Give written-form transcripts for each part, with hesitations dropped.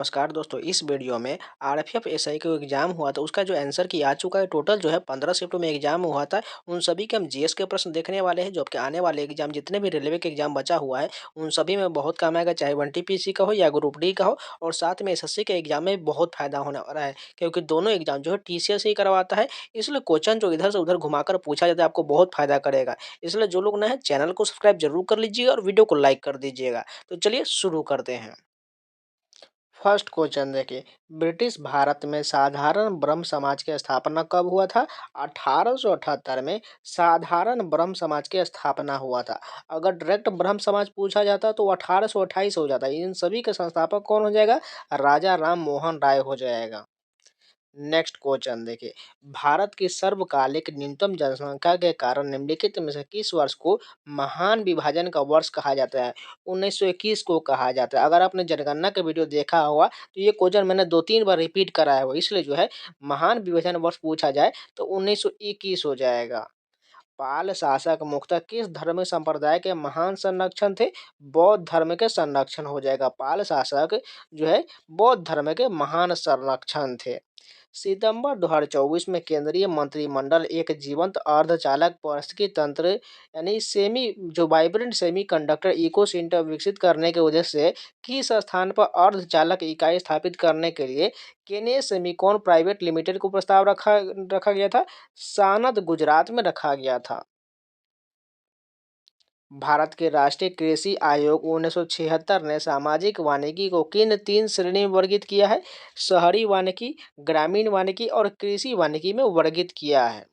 नमस्कार दोस्तों, इस वीडियो में आरपीएफ एसआई का एग्जाम हुआ था उसका जो आंसर की आ चुका है। टोटल जो है 15 शिफ्ट में एग्जाम हुआ था। उन सभी के हम जीएस के प्रश्न देखने वाले हैं जो आपके आने वाले एग्जाम जितने भी रेलवे के एग्जाम बचा हुआ है उन सभी में बहुत काम आएगा, चाहे 1 TPC का हो या ग्रुप डी का हो। और साथ में एसएससी के एग्जाम में बहुत फायदा होने वाला है क्योंकि दोनों एग्जाम जो है टीसीएस ही करवाता है। इसलिए क्वेश्चन जो इधर से उधर घुमाकर पूछा जाता है आपको बहुत फायदा करेगा। इसलिए जो लोग नए हैं चैनल को सब्सक्राइब जरूर कर लीजिएगा और वीडियो को लाइक कर दीजिएगा। तो चलिए शुरू करते हैं। फर्स्ट क्वेश्चन देखिए, ब्रिटिश भारत में साधारण ब्रह्म समाज की स्थापना कब हुआ था? 1878 में साधारण ब्रह्म समाज की स्थापना हुआ था। अगर डायरेक्ट ब्रह्म समाज पूछा जाता तो 1828 हो जाता। इन सभी के संस्थापक कौन हो जाएगा? राजा राम मोहन राय हो जाएगा। नेक्स्ट क्वेश्चन देखिए, भारत की सर्वकालिक न्यूनतम जनसंख्या के कारण निम्नलिखित में से किस वर्ष को महान विभाजन का वर्ष कहा जाता है? 1921 को कहा जाता है। अगर आपने जनगणना का वीडियो देखा होगा तो ये क्वेश्चन मैंने 2-3 बार रिपीट कराया हुआ, इसलिए जो है महान विभाजन वर्ष पूछा जाए तो 1921 हो जाएगा। पाल शासक मुख्यतः किस धर्म संप्रदाय के महान संरक्षण थे? बौद्ध धर्म के संरक्षण हो जाएगा। पाल शासक जो है बौद्ध धर्म के महान संरक्षण थे। सितंबर 2024 में केंद्रीय मंत्रिमंडल एक जीवंत अर्धचालक पारिस्थितिकी तंत्र यानी सेमी जो वाइब्रेंट सेमीकंडक्टर इकोसिस्टम विकसित करने के उद्देश्य से किस स्थान पर अर्धचालक इकाई स्थापित करने के लिए केने सेमीकॉन प्राइवेट लिमिटेड को प्रस्ताव रखा रखा गया था? सानद गुजरात में रखा गया था। भारत के राष्ट्रीय कृषि आयोग 1976 ने सामाजिक वानिकी को किन 3 श्रेणी में वर्गीकृत किया है? शहरी वानिकी, ग्रामीण वानिकी और कृषि वानिकी में वर्गीकृत किया है।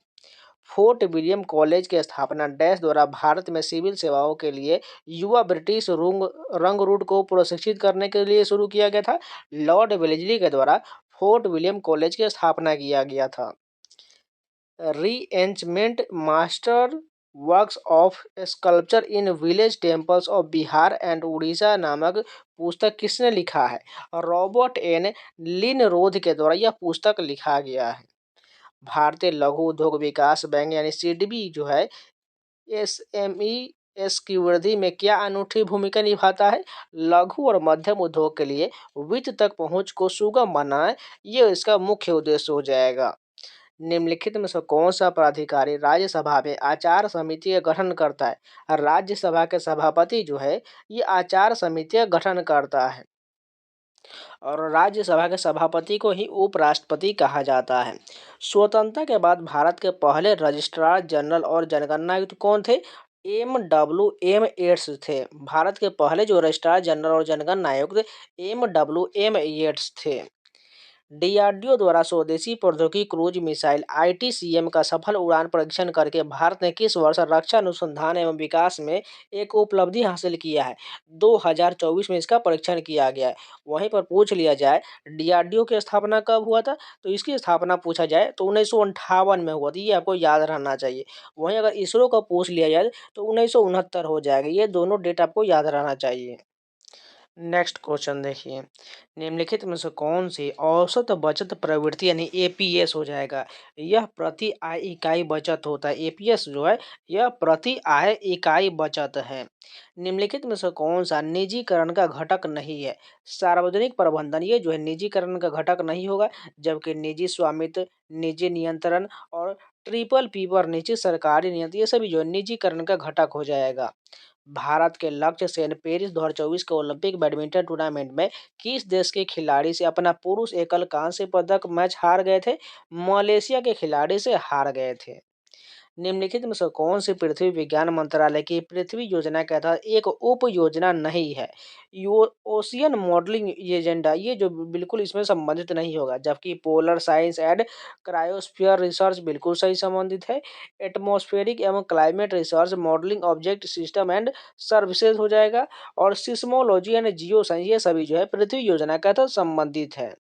फोर्ट विलियम कॉलेज की स्थापना डैश द्वारा भारत में सिविल सेवाओं के लिए युवा ब्रिटिश रंगरूट को प्रशिक्षित करने के लिए शुरू किया गया था। लॉर्ड वेलेस्ली के द्वारा फोर्ट विलियम कॉलेज की स्थापना किया गया था। Reenchantment master works of sculpture in village temples of Bihar and Orissa नामक पुस्तक किसने लिखा है? रॉबर्ट एन लिनरोध के द्वारा यह पुस्तक लिखा गया है। भारतीय लघु उद्योग विकास बैंक यानी सिडबी जो है एसएमई एस की वृद्धि में क्या अनूठी भूमिका निभाता है? लघु और मध्यम उद्योग के लिए वित्त तक पहुंच को सुगम बनाना ये इसका मुख्य उद्देश्य हो जाएगा। निम्नलिखित में से कौन सा प्राधिकारी राज्यसभा में आचार समिति का गठन करता है? राज्यसभा के सभापति जो है ये आचार समिति का गठन करता है और राज्यसभा के सभापति को ही उपराष्ट्रपति कहा जाता है। स्वतंत्रता के बाद भारत के पहले रजिस्ट्रार जनरल और जनगणना आयुक्त कौन थे? MWM एड्स थे। भारत के पहले जो रजिस्ट्रार जनरल और जनगणना आयुक्त MWM एड्स थे। डीआरडीओ द्वारा स्वदेशी प्रौद्योगिकी क्रूज मिसाइल आईटीसीएम का सफल उड़ान परीक्षण करके भारत ने किस वर्ष रक्षा अनुसंधान एवं विकास में एक उपलब्धि हासिल किया है? 2024 में इसका परीक्षण किया गया है। वहीं पर पूछ लिया जाए डीआरडीओ की स्थापना कब हुआ था तो इसकी स्थापना पूछा जाए तो 1958 में हुआ था। ये आपको याद रहना चाहिए। वहीं अगर इसरो का पूछ लिया जाए तो 1969 हो जाएगा। ये दोनों डेट आपको याद रहना चाहिए। नेक्स्ट क्वेश्चन देखिए, निम्नलिखित में से कौन सी औसत बचत प्रवृत्ति यानी एपीएस हो जाएगा? यह प्रति आय इकाई बचत होता है। एपीएस जो है यह प्रति आय इकाई बचत है। निम्नलिखित में से कौन सा निजीकरण का घटक नहीं है? सार्वजनिक प्रबंधन ये जो है निजीकरण का घटक नहीं होगा, जबकि निजी स्वामित्व, निजी नियंत्रण और ट्रिपल पी पर निजी सरकारी नियंत्रण ये सभी जो है निजीकरण का घटक हो जाएगा। भारत के लक्ष्य सेन पेरिस 2024 के ओलंपिक बैडमिंटन टूर्नामेंट में किस देश के खिलाड़ी से अपना पुरुष एकल कांस्य पदक मैच हार गए थे? मलेशिया के खिलाड़ी से हार गए थे। निम्नलिखित में से कौन सी पृथ्वी विज्ञान मंत्रालय की पृथ्वी योजना के तहत एक उप योजना नहीं है? यो ओशियन मॉडलिंग एजेंडा ये जो बिल्कुल इसमें संबंधित नहीं होगा, जबकि polar science and cryosphere research बिल्कुल सही संबंधित है। एटमॉस्फेरिक एवं climate research modelling object system and services हो जाएगा। और सिस्मोलॉजी एंड जियो साइंस ये सभी जो है पृथ्वी योजना के तहत संबंधित है।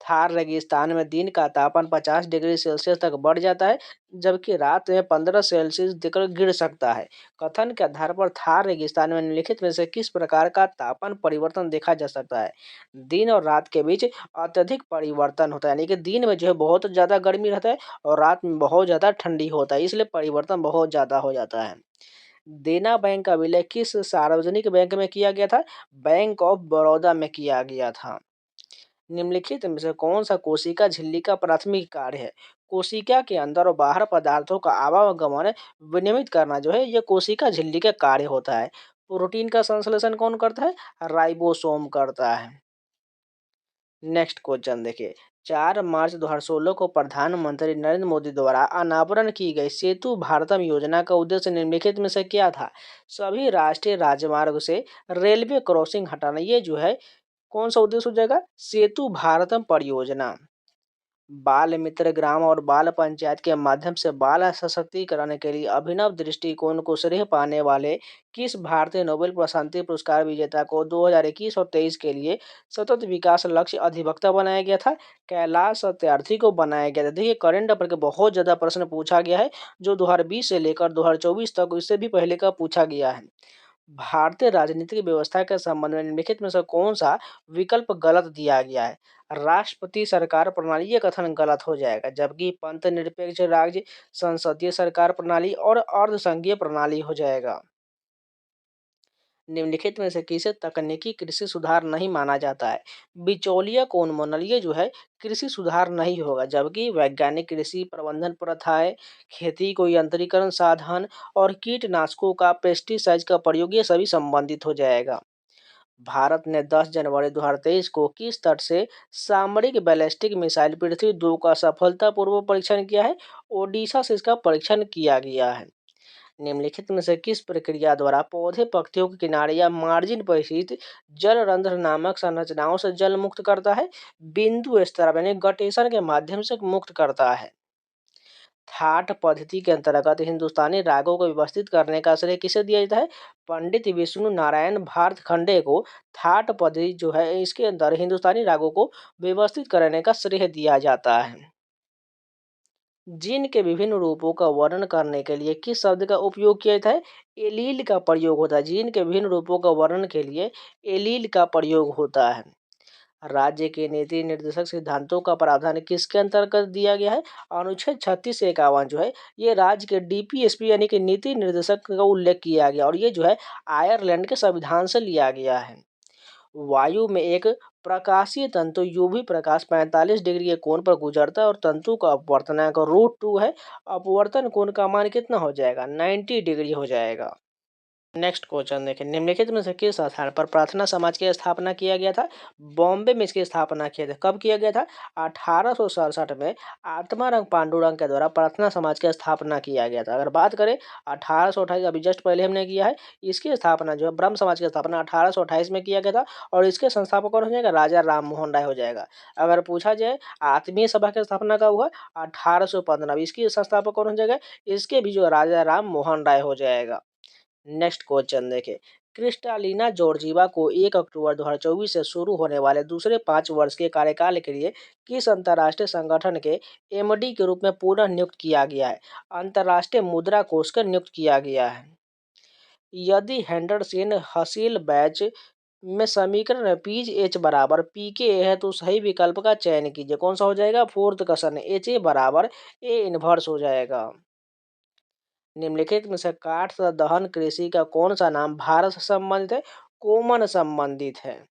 थार रेगिस्तान में दिन का तापमान 50 डिग्री सेल्सियस तक बढ़ जाता है, जबकि रात में 15 सेल्सियस तक गिर सकता है। कथन के आधार पर थार रेगिस्तान में निम्नलिखित में से किस प्रकार का तापमान परिवर्तन देखा जा सकता है? दिन और रात के बीच अत्यधिक परिवर्तन होता है, यानी कि दिन में जो है बहुत ज़्यादा गर्मी रहता है और रात में बहुत ज़्यादा ठंडी होता है, इसलिए परिवर्तन बहुत ज़्यादा हो जाता है। देना बैंक का विलय किस सार्वजनिक बैंक में किया गया था? बैंक ऑफ बड़ौदा में किया गया था। निम्नलिखित में से कौन सा कोशिका झिल्ली का प्राथमिक कार्य है? कोशिका के अंदर और बाहर पदार्थों का आवागमन विनियमित करना जो है ये कोशिका झिल्ली का कार्य होता है। प्रोटीन का संश्लेषण कौन करता है? राइबोसोम करता है। नेक्स्ट क्वेश्चन देखिए, 4 मार्च 2016 को प्रधानमंत्री नरेंद्र मोदी द्वारा अनावरण की गई सेतु भारतम योजना का उद्देश्य निम्नलिखित में से क्या था? सभी राष्ट्रीय राजमार्ग से रेलवे क्रॉसिंग हटाना, ये जो है कौन सा उद्देश्य हो जाएगा? सेतु भारतम परियोजना। बाल मित्र ग्राम और बाल पंचायत के माध्यम से बाल सशक्तिकरण के लिए अभिनव दृष्टिकोण को श्रेय पाने वाले किस भारतीय नोबेल शांति पुरस्कार विजेता को 2021 और 23 के लिए सतत विकास लक्ष्य अधिवक्ता बनाया गया था? कैलाश सत्यार्थी को बनाया गया था। देखिए करंट अफेयर के बहुत ज्यादा प्रश्न पूछा गया है, जो 2020 से लेकर 2024 तक, इससे भी पहले का पूछा गया है। भारतीय राजनीतिक व्यवस्था के संबंध में निम्नलिखित में से कौन सा विकल्प गलत दिया गया है? राष्ट्रपति सरकार प्रणाली, ये कथन गलत हो जाएगा, जबकि पंथ निरपेक्ष राज्य, संसदीय सरकार प्रणाली और अर्धसंघीय प्रणाली हो जाएगा। निम्नलिखित में से किसे तकनीकी कृषि सुधार नहीं माना जाता है? बिचौलिया को उन्मूलन, ये जो है कृषि सुधार नहीं होगा, जबकि वैज्ञानिक कृषि प्रबंधन प्रथाएं, खेती को यंत्रीकरण साधन और कीटनाशकों का पेस्टिसाइड का प्रयोग, ये सभी संबंधित हो जाएगा। भारत ने 10 जनवरी 2023 को किस तट से सामरिक बैलिस्टिक मिसाइल पृथ्वी 2 का सफलतापूर्वक परीक्षण किया है? ओडिशा से इसका परीक्षण किया गया है। निम्नलिखित में से किस प्रक्रिया द्वारा पौधे पत्तियों के किनारे या मार्जिन पर स्थित जल रंध्र नामक संरचनाओं से जल मुक्त करता है? बिंदु स्तर यानी गटेशन के माध्यम से मुक्त करता है। थाट पद्धति के अंतर्गत हिंदुस्तानी रागों को व्यवस्थित करने का श्रेय किसे दिया जाता है? पंडित विष्णु नारायण भारतखंडे को थाट पद्धति जो है इसके अंदर हिंदुस्तानी रागों को व्यवस्थित करने का श्रेय दिया जाता है। जीन के विभिन्न रूपों का वर्णन करने के लिए किस शब्द का उपयोग किया जाता है? एलील का प्रयोग होता है। जीन के विभिन्न रूपों का वर्णन के लिए एलील का प्रयोग होता है। राज्य के नीति निर्देशक सिद्धांतों का प्रावधान किसके अंतर्गत दिया गया है? अनुच्छेद 36 से 51 जो है ये राज्य के डीपीएसपी यानी कि नीति निर्देशक का उल्लेख किया गया, और ये जो है आयरलैंड के संविधान से लिया गया है। वायु में एक प्रकाशीय तंतु यूवी प्रकाश 45 डिग्री के कोण पर गुजरता है और तंतु का अपवर्तनांक √2 है। अपवर्तन कोण का मान कितना हो जाएगा? 90 डिग्री हो जाएगा। नेक्स्ट क्वेश्चन देखें, निम्नलिखित में से किस स्थान पर प्रार्थना समाज की स्थापना किया गया था? बॉम्बे में इसकी स्थापना किया था। कब किया गया था? 1867 में आत्माराम पांडुरंग के द्वारा प्रार्थना समाज की स्थापना किया गया था। अगर बात करें 1828, अभी जस्ट पहले हमने किया है, इसकी स्थापना जो है ब्रह्म समाज की स्थापना 1828 में किया गया था, और इसके संस्थापक कौन हो जाएगा? राजा राम मोहन राय हो जाएगा। अगर पूछा जाए आत्मीय सभा की स्थापना कब हुआ? 1815, इसकी संस्थापक कौन हो जाएगा? इसके भी जो राजा राम मोहन राय हो जाएगा। नेक्स्ट क्वेश्चन देखें, क्रिस्टालिना जॉर्जीवा को 1 अक्टूबर 2024 से शुरू होने वाले दूसरे 5 वर्ष के कार्यकाल के लिए किस अंतर्राष्ट्रीय संगठन के एमडी के रूप में पुनः नियुक्त किया गया है? अंतर्राष्ट्रीय मुद्रा कोष का नियुक्त किया गया है। यदि हेंडरसन हसील बैच में समीकरण पीज एच बराबर पी के है तो सही विकल्प का चयन कीजिए। कौन सा हो जाएगा? फोर्थ क्वेश्चन, एच ए बराबर ए इनवर्स हो जाएगा। निम्नलिखित में से काठ दहन कृषि का कौन सा नाम भारत से संबंधित है? कोमन संबंधित है।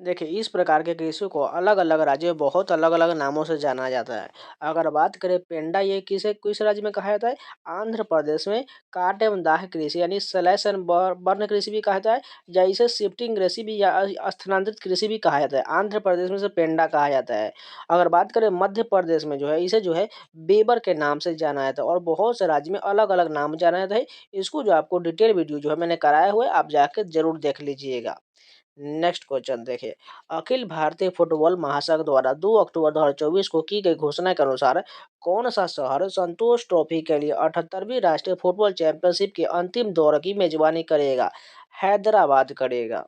देखिए इस प्रकार के कृषि को अलग अलग राज्यों में बहुत अलग अलग नामों से जाना जाता है। अगर बात करें पेंडा, ये किस राज्य में कहा जाता है? आंध्र प्रदेश में। काट एवं दाह कृषि यानी स्लैश एंड बर्न कृषि भी कहा जाता है, या इसे शिफ्टिंग कृषि भी या स्थानांतरित कृषि भी कहा जाता है। आंध्र प्रदेश में से पेंडा कहा जाता है। अगर बात करें मध्य प्रदेश में जो है इसे जो है बेबर के नाम से जाना जाता है, और बहुत से राज्य में अलग अलग नाम जाना जाता है। इसको जो आपको डिटेल वीडियो जो है मैंने कराया हुआ है, आप जाके जरूर देख लीजिएगा। नेक्स्ट क्वेश्चन देखिए, अखिल भारतीय फुटबॉल महासंघ द्वारा 2 अक्टूबर 2024 को की गई घोषणा के अनुसार कौन सा शहर संतोष ट्रॉफी के लिए 78वीं राष्ट्रीय फुटबॉल चैंपियनशिप के अंतिम दौर की मेजबानी करेगा? हैदराबाद करेगा।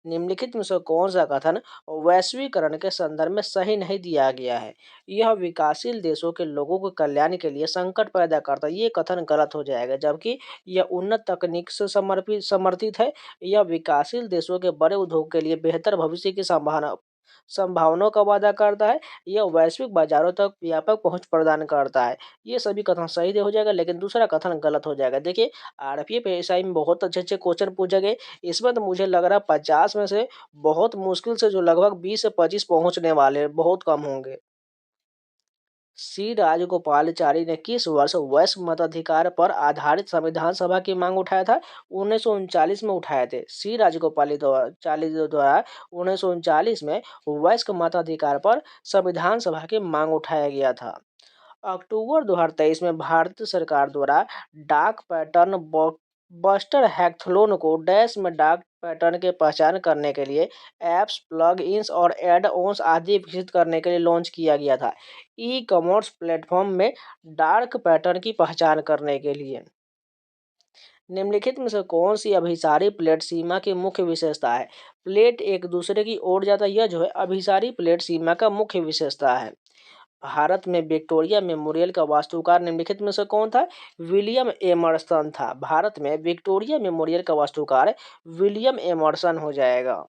निम्नलिखित में से कौन सा कथन वैश्वीकरण के संदर्भ में सही नहीं दिया गया है? यह विकासशील देशों के लोगों के कल्याण के लिए संकट पैदा करता है, ये कथन गलत हो जाएगा, जबकि यह उन्नत तकनीक से समर्थित है। यह विकासशील देशों के बड़े उद्योग के लिए बेहतर भविष्य की संभावना संभावनाओं का वादा करता है। यह वैश्विक बाजारों तक व्यापक पहुंच प्रदान करता है। ये सभी कथन सही हो जाएगा, लेकिन दूसरा कथन गलत हो जाएगा। देखिए, आरपीएफ एएसआई में बहुत अच्छे अच्छे क्वेश्चन पूछे गए। इसमें तो मुझे लग रहा है 50 में से बहुत मुश्किल से जो लगभग 20 से 25 पहुंचने वाले हैं, बहुत कम होंगे। सी राजगोपालाचारी ने किस वर्ष वयस्क मताधिकार पर आधारित संविधान सभा की मांग उठाया था? 1939 में उठाए थे। सी राजगोपालाचारी द्वारा 1939 में वयस्क मताधिकार पर संविधान सभा की मांग उठाया गया था। अक्टूबर 2023 में भारत सरकार द्वारा डाक पैटर्न बस्टर हैकथलॉन को डैश में डाक पैटर्न की पहचान करने के लिए ऐप्स, प्लग इन्स और एड ऑन्स आदि विकसित करने के लिए लॉन्च किया गया था। ई कॉमर्स प्लेटफॉर्म में डार्क पैटर्न की पहचान करने के लिए निम्नलिखित में से कौन सी अभिसारी प्लेट सीमा की मुख्य विशेषता है? प्लेट एक दूसरे की ओर जाता, यह जो है अभिसारी प्लेट सीमा का मुख्य विशेषता है। भारत में विक्टोरिया मेमोरियल का वास्तुकार निम्नलिखित में से कौन था? विलियम एमर्सन था। भारत में विक्टोरिया मेमोरियल का वास्तुकार विलियम एमर्सन हो जाएगा।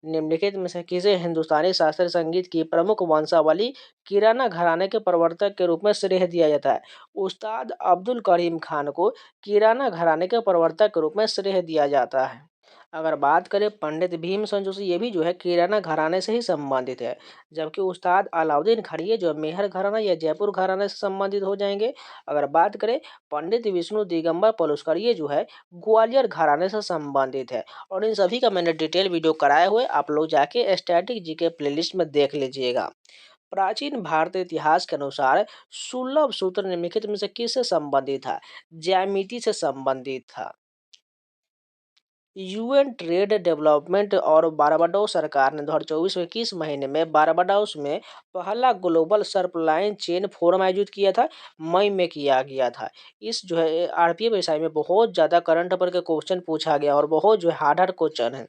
निम्नलिखित में से किसे हिंदुस्तानी शास्त्रीय संगीत की प्रमुख वंशावली किराना घराने के प्रवर्तक के रूप में श्रेय दिया जाता है? उस्ताद अब्दुल करीम खान को किराना घराने के प्रवर्तक के रूप में श्रेय दिया जाता है। अगर बात करें पंडित भीमसेन जोशी, ये भी जो है किराना घराने से ही संबंधित है। जबकि उस्ताद अलाउद्दीन खड़गे जो मेहर घराना या जयपुर घराने से संबंधित हो जाएंगे। अगर बात करें पंडित विष्णु दिगंबर पलुस्कर, ये जो है ग्वालियर घराने से संबंधित है। और इन सभी का मैंने डिटेल वीडियो कराए हुए, आप लोग जाके स्टैटिक जीके प्लेलिस्ट में देख लीजिएगा। प्राचीन भारतीय इतिहास के अनुसार सुलभ सूत्र निम्नलिखित में से किससे संबंधित था? ज्यामिति से संबंधित था। यूएन ट्रेड डेवलपमेंट और बारबाडोस सरकार ने 2024 में किस महीने में बारबाडोस में पहला ग्लोबल सप्लाई चेन फोरम आयोजित किया था? मई में किया गया था। इस जो है आरपीएफ एसआई में बहुत ज़्यादा करंट अफेयर के क्वेश्चन पूछा गया और बहुत जो है हार्ड हार्ड क्वेश्चन है।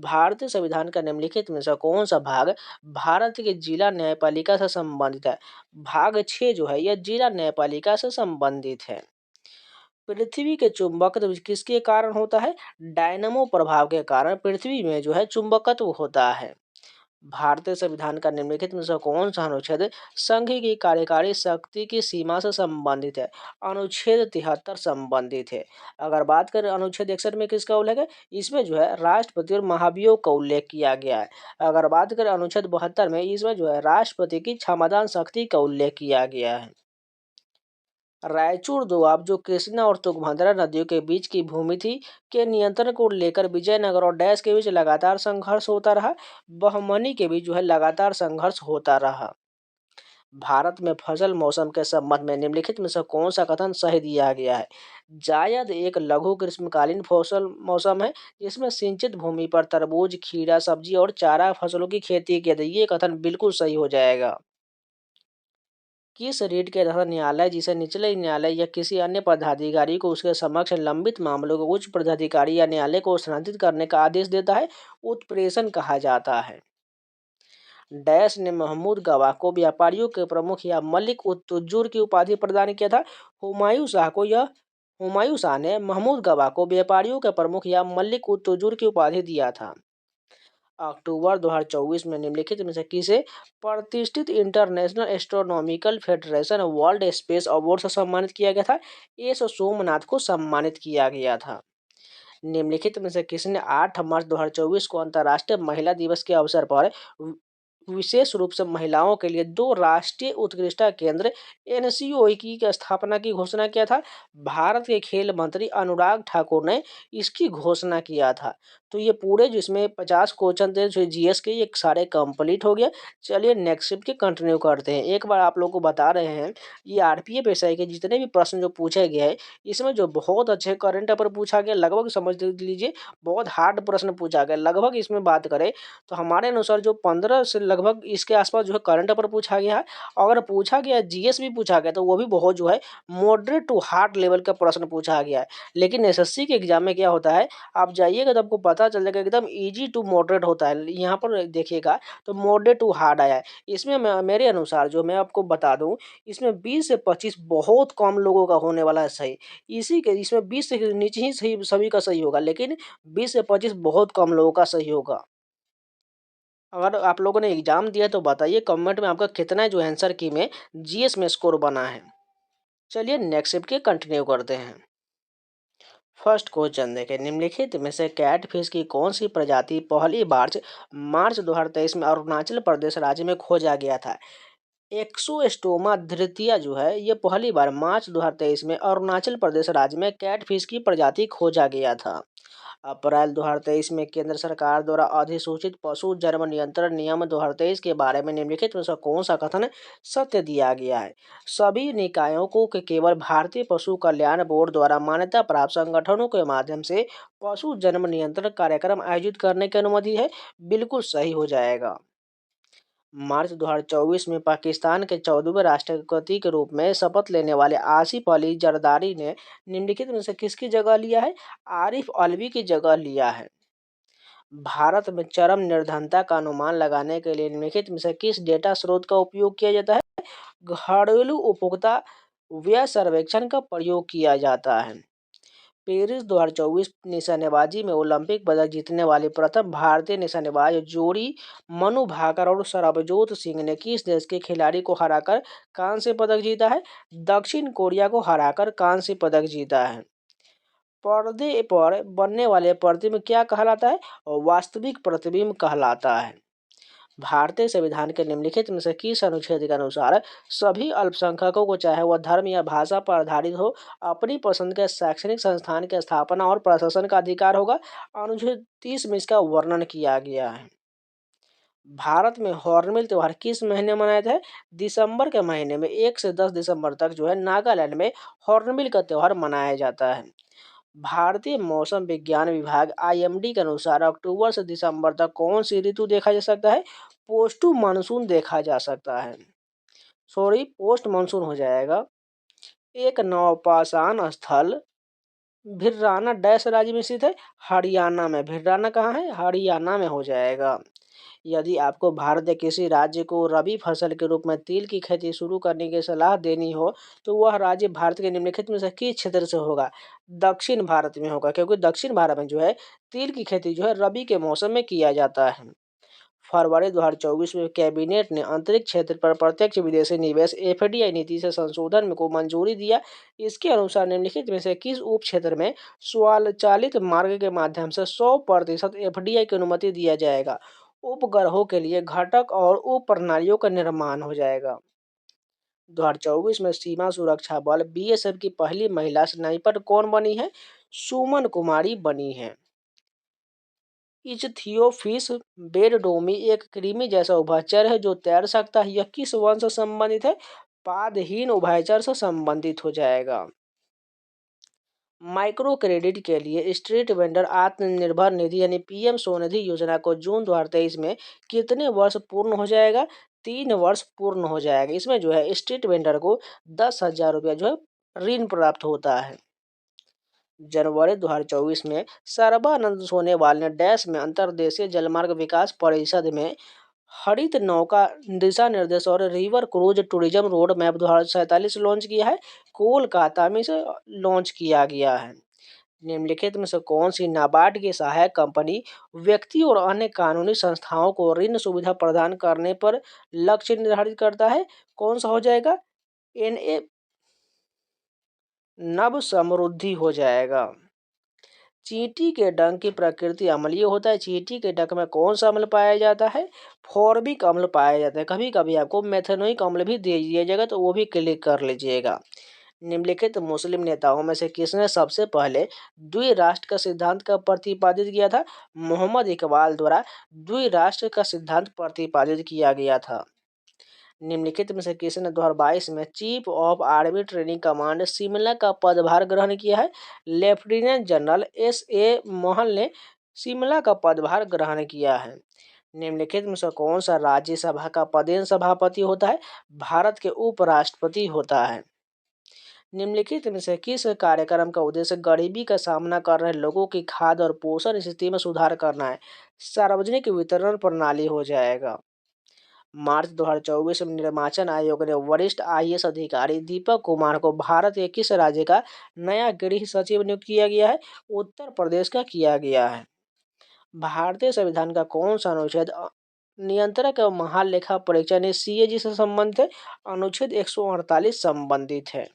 भारतीय संविधान का निम्नलिखित में से कौन सा भाग भारत के जिला न्यायपालिका से संबंधित है? भाग 6 जो है यह जिला न्यायपालिका से संबंधित है। पृथ्वी के चुंबकत्व किसके कारण होता है? डायनामो प्रभाव के कारण पृथ्वी में जो है चुंबकत्व होता है। भारतीय संविधान का निम्नलिखित में से कौन सा अनुच्छेद संघ की कार्यकारी शक्ति की सीमा से संबंधित है? अनुच्छेद 73 संबंधित है। अगर बात करें अनुच्छेद 61 में किसका उल्लेख है? इसमें जो है राष्ट्रपति और महाभियोग का उल्लेख किया गया है। अगर बात करें अनुच्छेद 72 में, इसमें जो है राष्ट्रपति की क्षमादान शक्ति का उल्लेख किया गया है। रायचूर दोआब जो कृष्णा और तुंगभद्रा नदियों के बीच की भूमि थी के नियंत्रण को लेकर विजयनगर और डैश के बीच लगातार संघर्ष होता रहा। बहमनी के बीच जो है लगातार संघर्ष होता रहा। भारत में फसल मौसम के संबंध में निम्नलिखित में से कौन सा कथन सही दिया गया है? जायद एक लघु ग्रीष्मकालीन फसल मौसम है जिसमें सिंचित भूमि पर तरबूज, खीरा, सब्जी और चारा फसलों की खेती की जाती है। ये कथन बिल्कुल सही हो जाएगा। किस रीट के तहत न्यायालय जिसे निचले न्यायालय या किसी अन्य पदाधिकारी को उसके समक्ष लंबित मामलों को उच्च पदाधिकारी या न्यायालय को स्थानांतरित करने का आदेश देता है? उत्प्रेषण कहा जाता है। डैश ने महमूद गवाह को व्यापारियों के प्रमुख या मलिक उत-तुज्जुर की उपाधि प्रदान किया था? हुमायूं शाह ने महमूद गवाह को व्यापारियों के प्रमुख या मलिक उत-तुज्जुर की उपाधि दिया था। अक्टूबर 2024 में निम्नलिखित में से किसे प्रतिष्ठित international astronomical federation world space award से सम्मानित किया गया था? एस सोमनाथ को सम्मानित किया गया था। निम्नलिखित में से किसने 8 मार्च 2024 को अंतर्राष्ट्रीय महिला दिवस के अवसर पर विशेष रूप से महिलाओं के लिए 2 राष्ट्रीय उत्कृष्टता केंद्र एनसीओई की स्थापना की घोषणा किया था? भारत के खेल मंत्री अनुराग ठाकुर ने इसकी घोषणा किया था। तो ये पूरे जिसमें 50 क्वेश्चन थे जो जीएस के, ये सारे कंप्लीट हो गया। चलिए नेक्स्ट शिफ्ट के कंटिन्यू करते हैं। एक बार आप लोग को बता रहे हैं, ये आरपीएफ एसआई के जितने भी प्रश्न जो पूछे गए हैं, इसमें जो बहुत अच्छे करंट अफेयर पूछा गया, लगभग समझ लीजिए बहुत हार्ड प्रश्न पूछा गया। लगभग इसमें बात करें तो हमारे अनुसार जो 15 से लगभग इसके आसपास जो है करंट अफेयर पूछा गया है। अगर पूछा गया जीएस भी पूछा गया तो वो भी बहुत जो है मॉडरेट टू हार्ड लेवल का प्रश्न पूछा गया है। लेकिन एसएससी के एग्जाम में क्या होता है, आप जाइएगा तो आपको पता चल जाएगा एकदम इजी टू मॉडरेट होता है। यहाँ पर देखिएगा तो मॉडरेट टू हार्ड आया है। इसमें मेरे अनुसार जो मैं आपको बता दूं, इसमें 20 से 25 बहुत कम लोगों का होने वाला है सही। इसी के इसमें 20 से नीचे ही सही सभी का सही होगा, लेकिन 20 से 25 बहुत कम लोगों का सही होगा। अगर आप लोगों ने एग्जाम दिया तो बताइए कमेंट में आपका कितना जो आंसर की में जीएस में स्कोर बना है। चलिए नेक्स्ट शिफ्ट के कंटिन्यू करते हैं। फर्स्ट क्वेश्चन देखें, निम्नलिखित में से कैटफिश की कौन सी प्रजाति पहली बार मार्च 2023 में अरुणाचल प्रदेश राज्य में खोजा गया था। एक्सोस्टोमा धृतिया जो है ये पहली बार मार्च 2023 में अरुणाचल प्रदेश राज्य में कैटफिश की प्रजाति खोजा गया था। अप्रैल 2023 में केंद्र सरकार द्वारा अधिसूचित पशु जन्म नियंत्रण नियम 2023 के बारे में निम्नलिखित में से कौन सा कथन सत्य दिया गया है। सभी निकायों को केवल भारतीय पशु कल्याण बोर्ड द्वारा मान्यता प्राप्त संगठनों के माध्यम से पशु जन्म नियंत्रण कार्यक्रम आयोजित करने की अनुमति है। बिल्कुल सही हो जाएगा। मार्च 2024 में पाकिस्तान के 14वें राष्ट्रपति के रूप में शपथ लेने वाले आसिफ अली जरदारी ने निम्नलिखित में से किसकी जगह लिया है। आरिफ अलवी की जगह लिया है। भारत में चरम निर्धनता का अनुमान लगाने के लिए निम्नलिखित में से किस डेटा स्रोत का उपयोग किया जाता है। घरेलू उपभोक्ता व्यय सर्वेक्षण का प्रयोग किया जाता है। पेरिस 2024 निशानेबाजी में ओलंपिक पदक जीतने वाली प्रथम भारतीय निशानेबाज जोड़ी मनु भाकर और सरबजोत सिंह ने किस देश के खिलाड़ी को हराकर कांस्य पदक जीता है। दक्षिण कोरिया को हराकर कांस्य पदक जीता है। पर्दे पर बनने वाले प्रतिबिंब क्या कहलाता है। वास्तविक प्रतिबिंब कहलाता है। भारतीय संविधान के निम्नलिखित में से किस अनुच्छेद के अनुसार सभी अल्पसंख्यकों को चाहे वह धर्म या भाषा पर आधारित हो अपनी पसंद के शैक्षणिक संस्थान की स्थापना और प्रशासन का अधिकार होगा। अनुच्छेद 30 में इसका वर्णन किया गया है। भारत में हॉर्नबिल त्योहार किस महीने मनाया जाता है। दिसंबर के महीने में 1 से 10 दिसंबर तक जो है नागालैंड में हॉर्नबिल का त्योहार मनाया जाता है। भारतीय मौसम विज्ञान विभाग आईएमडी के अनुसार अक्टूबर से दिसंबर तक कौन सी ऋतु देखा जा सकता है। पोस्ट मानसून देखा जा सकता है। सॉरी पोस्ट मानसून हो जाएगा। एक नौपाषाण स्थल भिर्राना डैश राज्य में स्थित है। हरियाणा में। भिर्राना कहाँ है। हरियाणा में हो जाएगा। यदि आपको भारत के किसी राज्य को रबी फसल के रूप में तिल की खेती शुरू करने की सलाह देनी हो तो वह राज्य भारत के निम्नलिखित में से किस क्षेत्र से होगा। दक्षिण भारत में होगा क्योंकि दक्षिण भारत में जो है तिल की खेती जो है रबी के मौसम में किया जाता है। फरवरी 2024 में कैबिनेट ने अंतरिक्ष क्षेत्र पर प्रत्यक्ष विदेशी निवेश एफडीआई नीति से संशोधन को मंजूरी दिया। इसके अनुसार निम्नलिखित में से किस उप क्षेत्र में स्वचालित मार्ग के माध्यम से 100% एफडीआई की अनुमति दिया जाएगा। उपग्रहों के लिए घटक और उप प्रणालियों का निर्माण हो जाएगा। 2024 में सीमा सुरक्षा बल बीएसएफ की पहली महिला स्नाइपर कौन बनी है। सुमन कुमारी बनी है। इचथियोफिस बेडडोमी एक कृमि जैसा उभयचर है जो तैर सकता है। यह किस वंश से संबंधित है। पादहीन उभयचर से संबंधित हो जाएगा। माइक्रो क्रेडिट के लिए स्ट्रीट वेंडर आत्मनिर्भर निधि यानी पीएम स्वनिधि योजना को जून 2023 में कितने वर्ष पूर्ण हो जाएगा। 3 वर्ष पूर्ण हो जाएगा। इसमें जो है स्ट्रीट वेंडर को 10,000 रुपया जो है ऋण प्राप्त होता है। जनवरी 2024 में सर्बानंद सोनोवाल ने डैश में अंतर्देशीय जलमार्ग विकास परिषद में हरित नौका दिशा निर्देश और river cruise tourism road map 2047 launch किया है। कोलकाता में से लॉन्च किया गया है। निम्नलिखित में से कौन सी नाबार्ड की सहायक कंपनी व्यक्ति और अन्य कानूनी संस्थाओं को ऋण सुविधा प्रदान करने पर लक्ष्य निर्धारित करता है। कौन सा हो जाएगा। एनए नव समृद्धि हो जाएगा। चींटी के डंक की प्रकृति अम्लीय होता है। चींटी के डंक में कौन सा अम्ल पाया जाता है। फॉर्मिक अम्ल पाया जाता है। कभी कभी आपको मेथेनोइक अम्ल भी दे दिया जाएगा तो वो भी क्लिक कर लीजिएगा। निम्नलिखित मुस्लिम नेताओं में से किसने सबसे पहले द्विराष्ट्र का सिद्धांत का प्रतिपादित किया था। मोहम्मद इकबाल द्वारा द्विराष्ट्र का सिद्धांत प्रतिपादित किया गया था। निम्नलिखित में से किसने 2022 में chief of army training command Shimla का पदभार ग्रहण किया है। Lieutenant general एस.ए. मोहन ने शिमला का पदभार ग्रहण किया है। निम्नलिखित में से कौन सा राज्यसभा का पदेन सभापति होता है। भारत के उपराष्ट्रपति होता है। निम्नलिखित में से किस कार्यक्रम का उद्देश्य गरीबी का सामना कर रहे लोगों की खाद्य और पोषण स्थिति में सुधार करना है। सार्वजनिक वितरण प्रणाली हो जाएगा। मार्च 2024 में निर्वाचन आयोग ने वरिष्ठ आईएएस अधिकारी दीपक कुमार को भारत के किस राज्य का नया गृह सचिव नियुक्त किया गया है। उत्तर प्रदेश का किया गया है। भारतीय संविधान का कौन सा अनुच्छेद नियंत्रक एवं महालेखा परीक्षण CAG से संबंधित है। अनुच्छेद 148 संबंधित है।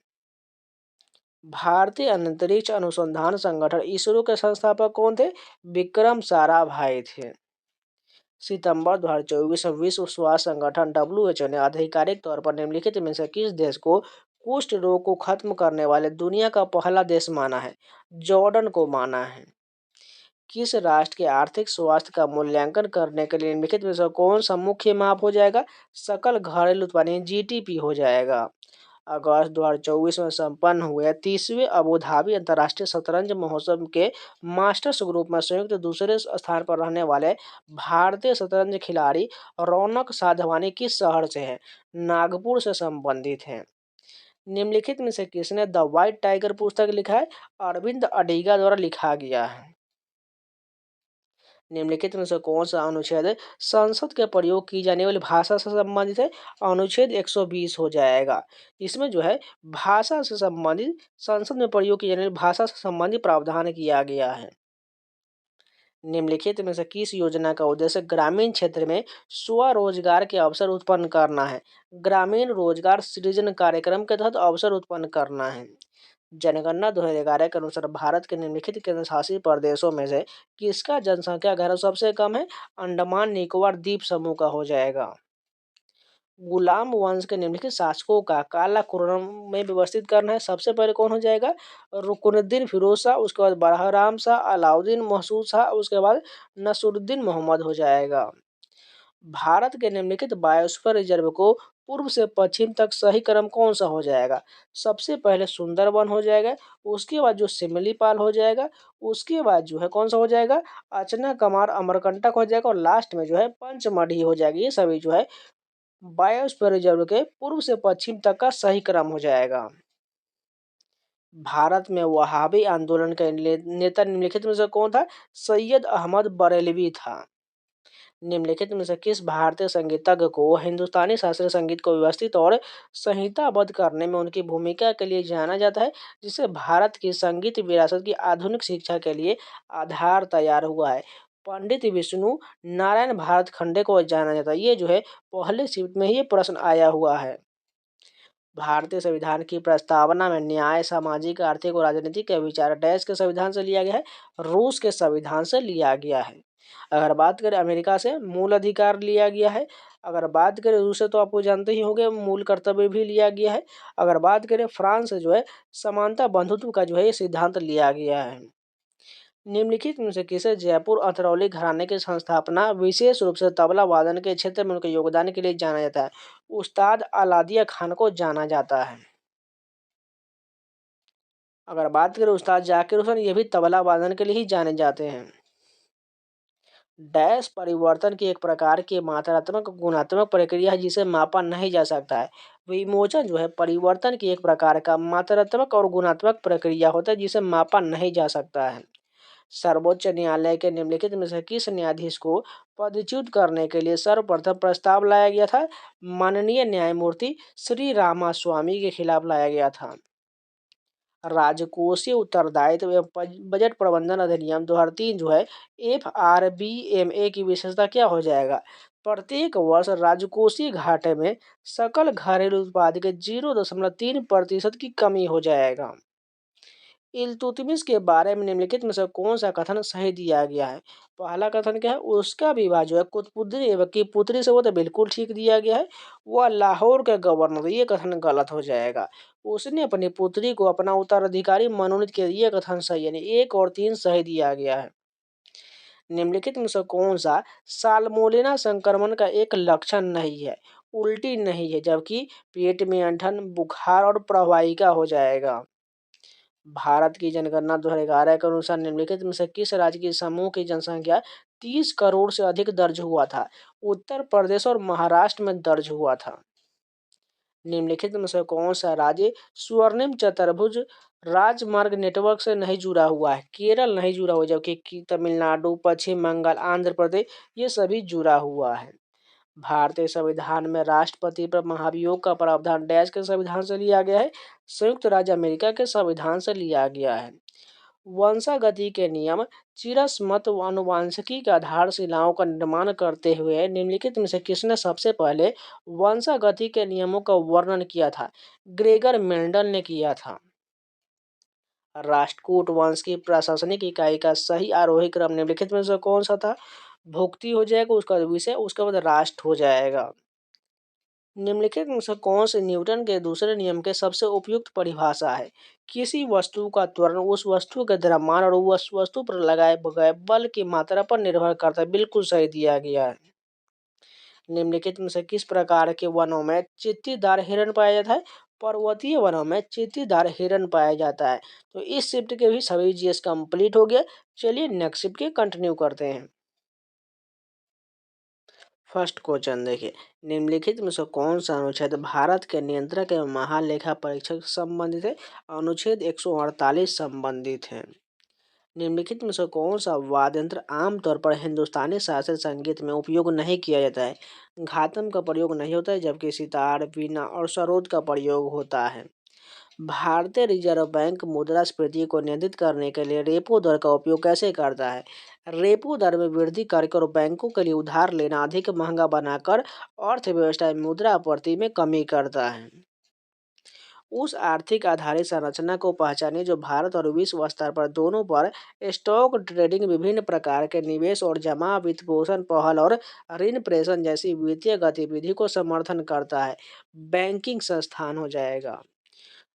भारतीय अंतरिक्ष अनुसंधान संगठन इसरो के संस्थापक कौन थे? विक्रम साराभाई थे। सितंबर 2024 में विश्व स्वास्थ्य संगठन WHO ने आधिकारिक तौर पर निम्नलिखित में से किस देश को कुष्ठ रोग को खत्म करने वाले दुनिया का पहला देश माना है? जॉर्डन को माना है। किस राष्ट्र के आर्थिक स्वास्थ्य का मूल्यांकन करने के लिए निम्नलिखित में से कौन सा मुख्य माप हो जाएगा? सकल घरेलू उत्पाद GDP हो जाएगा। अगस्त 2024 में संपन्न हुए 30वें अबू धाबी अंतर्राष्ट्रीय शतरंज महोत्सव के मास्टर्स ग्रुप में संयुक्त दूसरे स्थान पर रहने वाले भारतीय शतरंज खिलाड़ी रौनक साधवानी किस शहर से हैं? नागपुर से संबंधित हैं। निम्नलिखित में से किसने द व्हाइट टाइगर पुस्तक लिखा है? अरविंद अडिगा द्वारा लिखा गया है। निम्नलिखित में से कौन सा अनुच्छेद संसद के प्रयोग की जाने वाली भाषा से संबंधित है? अनुच्छेद 120 हो जाएगा। इसमें जो है भाषा से संबंधित, संसद में प्रयोग की जाने वाली भाषा से संबंधित प्रावधान किया गया है। निम्नलिखित में से किस योजना का उद्देश्य ग्रामीण क्षेत्र में स्वरोजगार के अवसर उत्पन्न करना है? ग्रामीण रोजगार सृजन कार्यक्रम के तहत अवसर उत्पन्न करना है। जनगणना 2011 के अनुसार भारत के निम्नलिखित केंद्र शासित प्रदेशों में से किसका जनसंख्या घनत्व सबसे कम है? अंडमान निकोबार द्वीप समूह का हो जाएगा। गुलाम वंश के निम्नलिखित शासकों का कालाक्रम में व्यवस्थित करना है। सबसे पहले कौन हो जाएगा? रुकनुद्दीन फिरोज शाह, उसके बाद बरहराम शाह, अलाउद्दीन महसूद शाह, उसके बाद नसरुद्दीन मोहम्मद हो जाएगा। भारत के निम्नलिखित बायोस्फीयर रिजर्व को पूर्व से पश्चिम तक सही क्रम कौन सा हो जाएगा? सबसे पहले सुंदरवन हो जाएगा, उसके बाद जो सिमलीपाल हो जाएगा, उसके बाद जो है कौन सा हो जाएगा? अचना कमार अमरकंटक हो जाएगा, और लास्ट में जो है पंचमढ़ी हो जाएगी। ये सभी जो है बायोस्फीयर रिजर्व के पूर्व से पश्चिम तक का सही क्रम हो जाएगा। भारत में वहाबी आंदोलन के नेता निम्नलिखित में से कौन था? सैयद अहमद बरेलवी था। निम्नलिखित में से किस भारतीय संगीतज्ञ को हिंदुस्तानी शास्त्रीय संगीत को व्यवस्थित और संहिताबद्ध करने में उनकी भूमिका के लिए जाना जाता है, जिससे भारत की संगीत विरासत की आधुनिक शिक्षा के लिए आधार तैयार हुआ है? पंडित विष्णु नारायण भारत खंडे को जाना जाता है। ये जो है पहले शिफ्ट में ही ये प्रश्न आया हुआ है। भारतीय संविधान की प्रस्तावना में न्याय, सामाजिक, आर्थिक और राजनीतिक के विचार डैश के संविधान से लिया गया है? रूस के संविधान से लिया गया है। अगर बात करें अमेरिका से, मूल अधिकार लिया गया है। अगर बात करें रूस से, तो आपको जानते ही होंगे मूल कर्तव्य भी लिया गया है। अगर बात करें फ्रांस से, जो है समानता बंधुत्व का जो है ये सिद्धांत लिया गया है। निम्नलिखित में से किसे जयपुर अतरौली घराने की संस्थापना विशेष रूप से तबला वादन के क्षेत्र में उनके योगदान के लिए जाना जाता है? उस्ताद अलादिया खान को जाना जाता है। अगर बात करें उस्ताद जाकिर हुसैन, ये भी तबला वादन के लिए ही जाने जाते हैं। डैश परिवर्तन की एक प्रकार की मात्रात्मक गुणात्मक प्रक्रिया है जिसे मापा नहीं जा सकता है। विमोचन जो है परिवर्तन की एक प्रकार का मात्रात्मक और गुणात्मक प्रक्रिया होता है जिसे मापा नहीं जा सकता है। सर्वोच्च न्यायालय के निम्नलिखित में से किस न्यायाधीश को पदच्युत करने के लिए सर्वप्रथम प्रस्ताव लाया गया था? माननीय न्यायमूर्ति श्री रामास्वामी के खिलाफ लाया गया था। राजकोषीय उत्तरदायित्व एवं बजट प्रबंधन अधिनियम 2003 जो है FRBMA की विशेषता क्या हो जाएगा? प्रत्येक वर्ष राजकोषीय घाटे में सकल घरेलू उत्पाद के 0.3% की कमी हो जाएगा। इल्तुतमिश के बारे में निम्नलिखित में से कौन सा कथन सही दिया गया है? पहला कथन क्या है? उसका विवाह जो है कुतुबुद्दीन की पुत्री से, वो तो बिल्कुल ठीक दिया गया है। वह लाहौर के गवर्नर, ये कथन गलत हो जाएगा। उसने अपनी पुत्री को अपना उत्तराधिकारी मनोनीत किया, ये कथन सही है। यानी 1 और 3 सही दिया गया है। निम्नलिखित में से कौन सा साल्मोनेला संक्रमण का एक लक्षण नहीं है? उल्टी नहीं है, जबकि पेट में ऐंठन, बुखार और प्रवाहिका हो जाएगा। भारत की जनगणना 2011 के अनुसार निम्नलिखित में से किस राज्य की समूह की जनसंख्या 30 करोड़ से अधिक दर्ज हुआ था? उत्तर प्रदेश और महाराष्ट्र में दर्ज हुआ था। निम्नलिखित में से कौन सा राज्य स्वर्णिम चतुर्भुज राजमार्ग नेटवर्क से नहीं जुड़ा हुआ है? केरल नहीं जुड़ा हुआ, जबकि तमिलनाडु, पश्चिम बंगाल, आंध्र प्रदेश ये सभी जुड़ा हुआ है। भारतीय संविधान में राष्ट्रपति पर महाभियोग का प्रावधान डैश के संविधान से लिया गया है? संयुक्त राज्य अमेरिका के संविधान से लिया गया है। वंशागति के नियम चिरस मत व आनुवंशिकी के आधारशिलाओं का निर्माण करते हुए निम्नलिखित में से किसने सबसे पहले वंशागति के नियमों का वर्णन किया था? ग्रेगर मेंडल ने किया था। राष्ट्रकूट वंश की प्रशासनिक इकाई का सही आरोही क्रम निम्नलिखित में से कौन सा था? भुक्ति हो जाएगा उसका विषय, उसके बाद राष्ट्र हो जाएगा। निम्नलिखित में से कौन से न्यूटन के दूसरे नियम के सबसे उपयुक्त परिभाषा है? किसी वस्तु का त्वरण उस वस्तु के द्रव्यमान और उस वस्तु पर लगाए गए बल की मात्रा पर निर्भर करता है। बिल्कुल सही दिया गया है। निम्नलिखित में से किस प्रकार के वनों में चित्तीदार हिरण पाया जाता है? पर्वतीय वनों में चित्तीदार हिरण पाया जाता है। तो इस शिफ्ट के भी सभी जीएस कंप्लीट हो गया। चलिए नेक्स्ट शिफ्ट के कंटिन्यू करते हैं। फर्स्ट क्वेश्चन देखिए, निम्नलिखित में से कौन सा अनुच्छेद भारत के नियंत्रक एवं महालेखा परीक्षक से संबंधित है? अनुच्छेद 148 संबंधित है। निम्नलिखित में से कौन सा वाद्य यंत्र आमतौर पर हिंदुस्तानी शास्त्रीय संगीत में उपयोग नहीं किया जाता है? घातम का प्रयोग नहीं होता है, जबकि सितार, वीणा और सरोद का प्रयोग होता है। भारतीय रिजर्व बैंक मुद्रास्फीति को नियंत्रित करने के लिए रेपो दर का उपयोग कैसे करता है? रेपो दर में वृद्धि करके और बैंकों के लिए उधार लेना अधिक महंगा बनाकर अर्थव्यवस्था में मुद्रापूर्ति में कमी करता है। उस आर्थिक आधारित संरचना को पहचानें जो भारत और विश्व स्तर पर दोनों पर स्टॉक ट्रेडिंग, विभिन्न प्रकार के निवेश और जमा, वित्तपोषण पहल और ऋण प्रेषण जैसी वित्तीय गतिविधि को समर्थन करता है। बैंकिंग संस्थान हो जाएगा।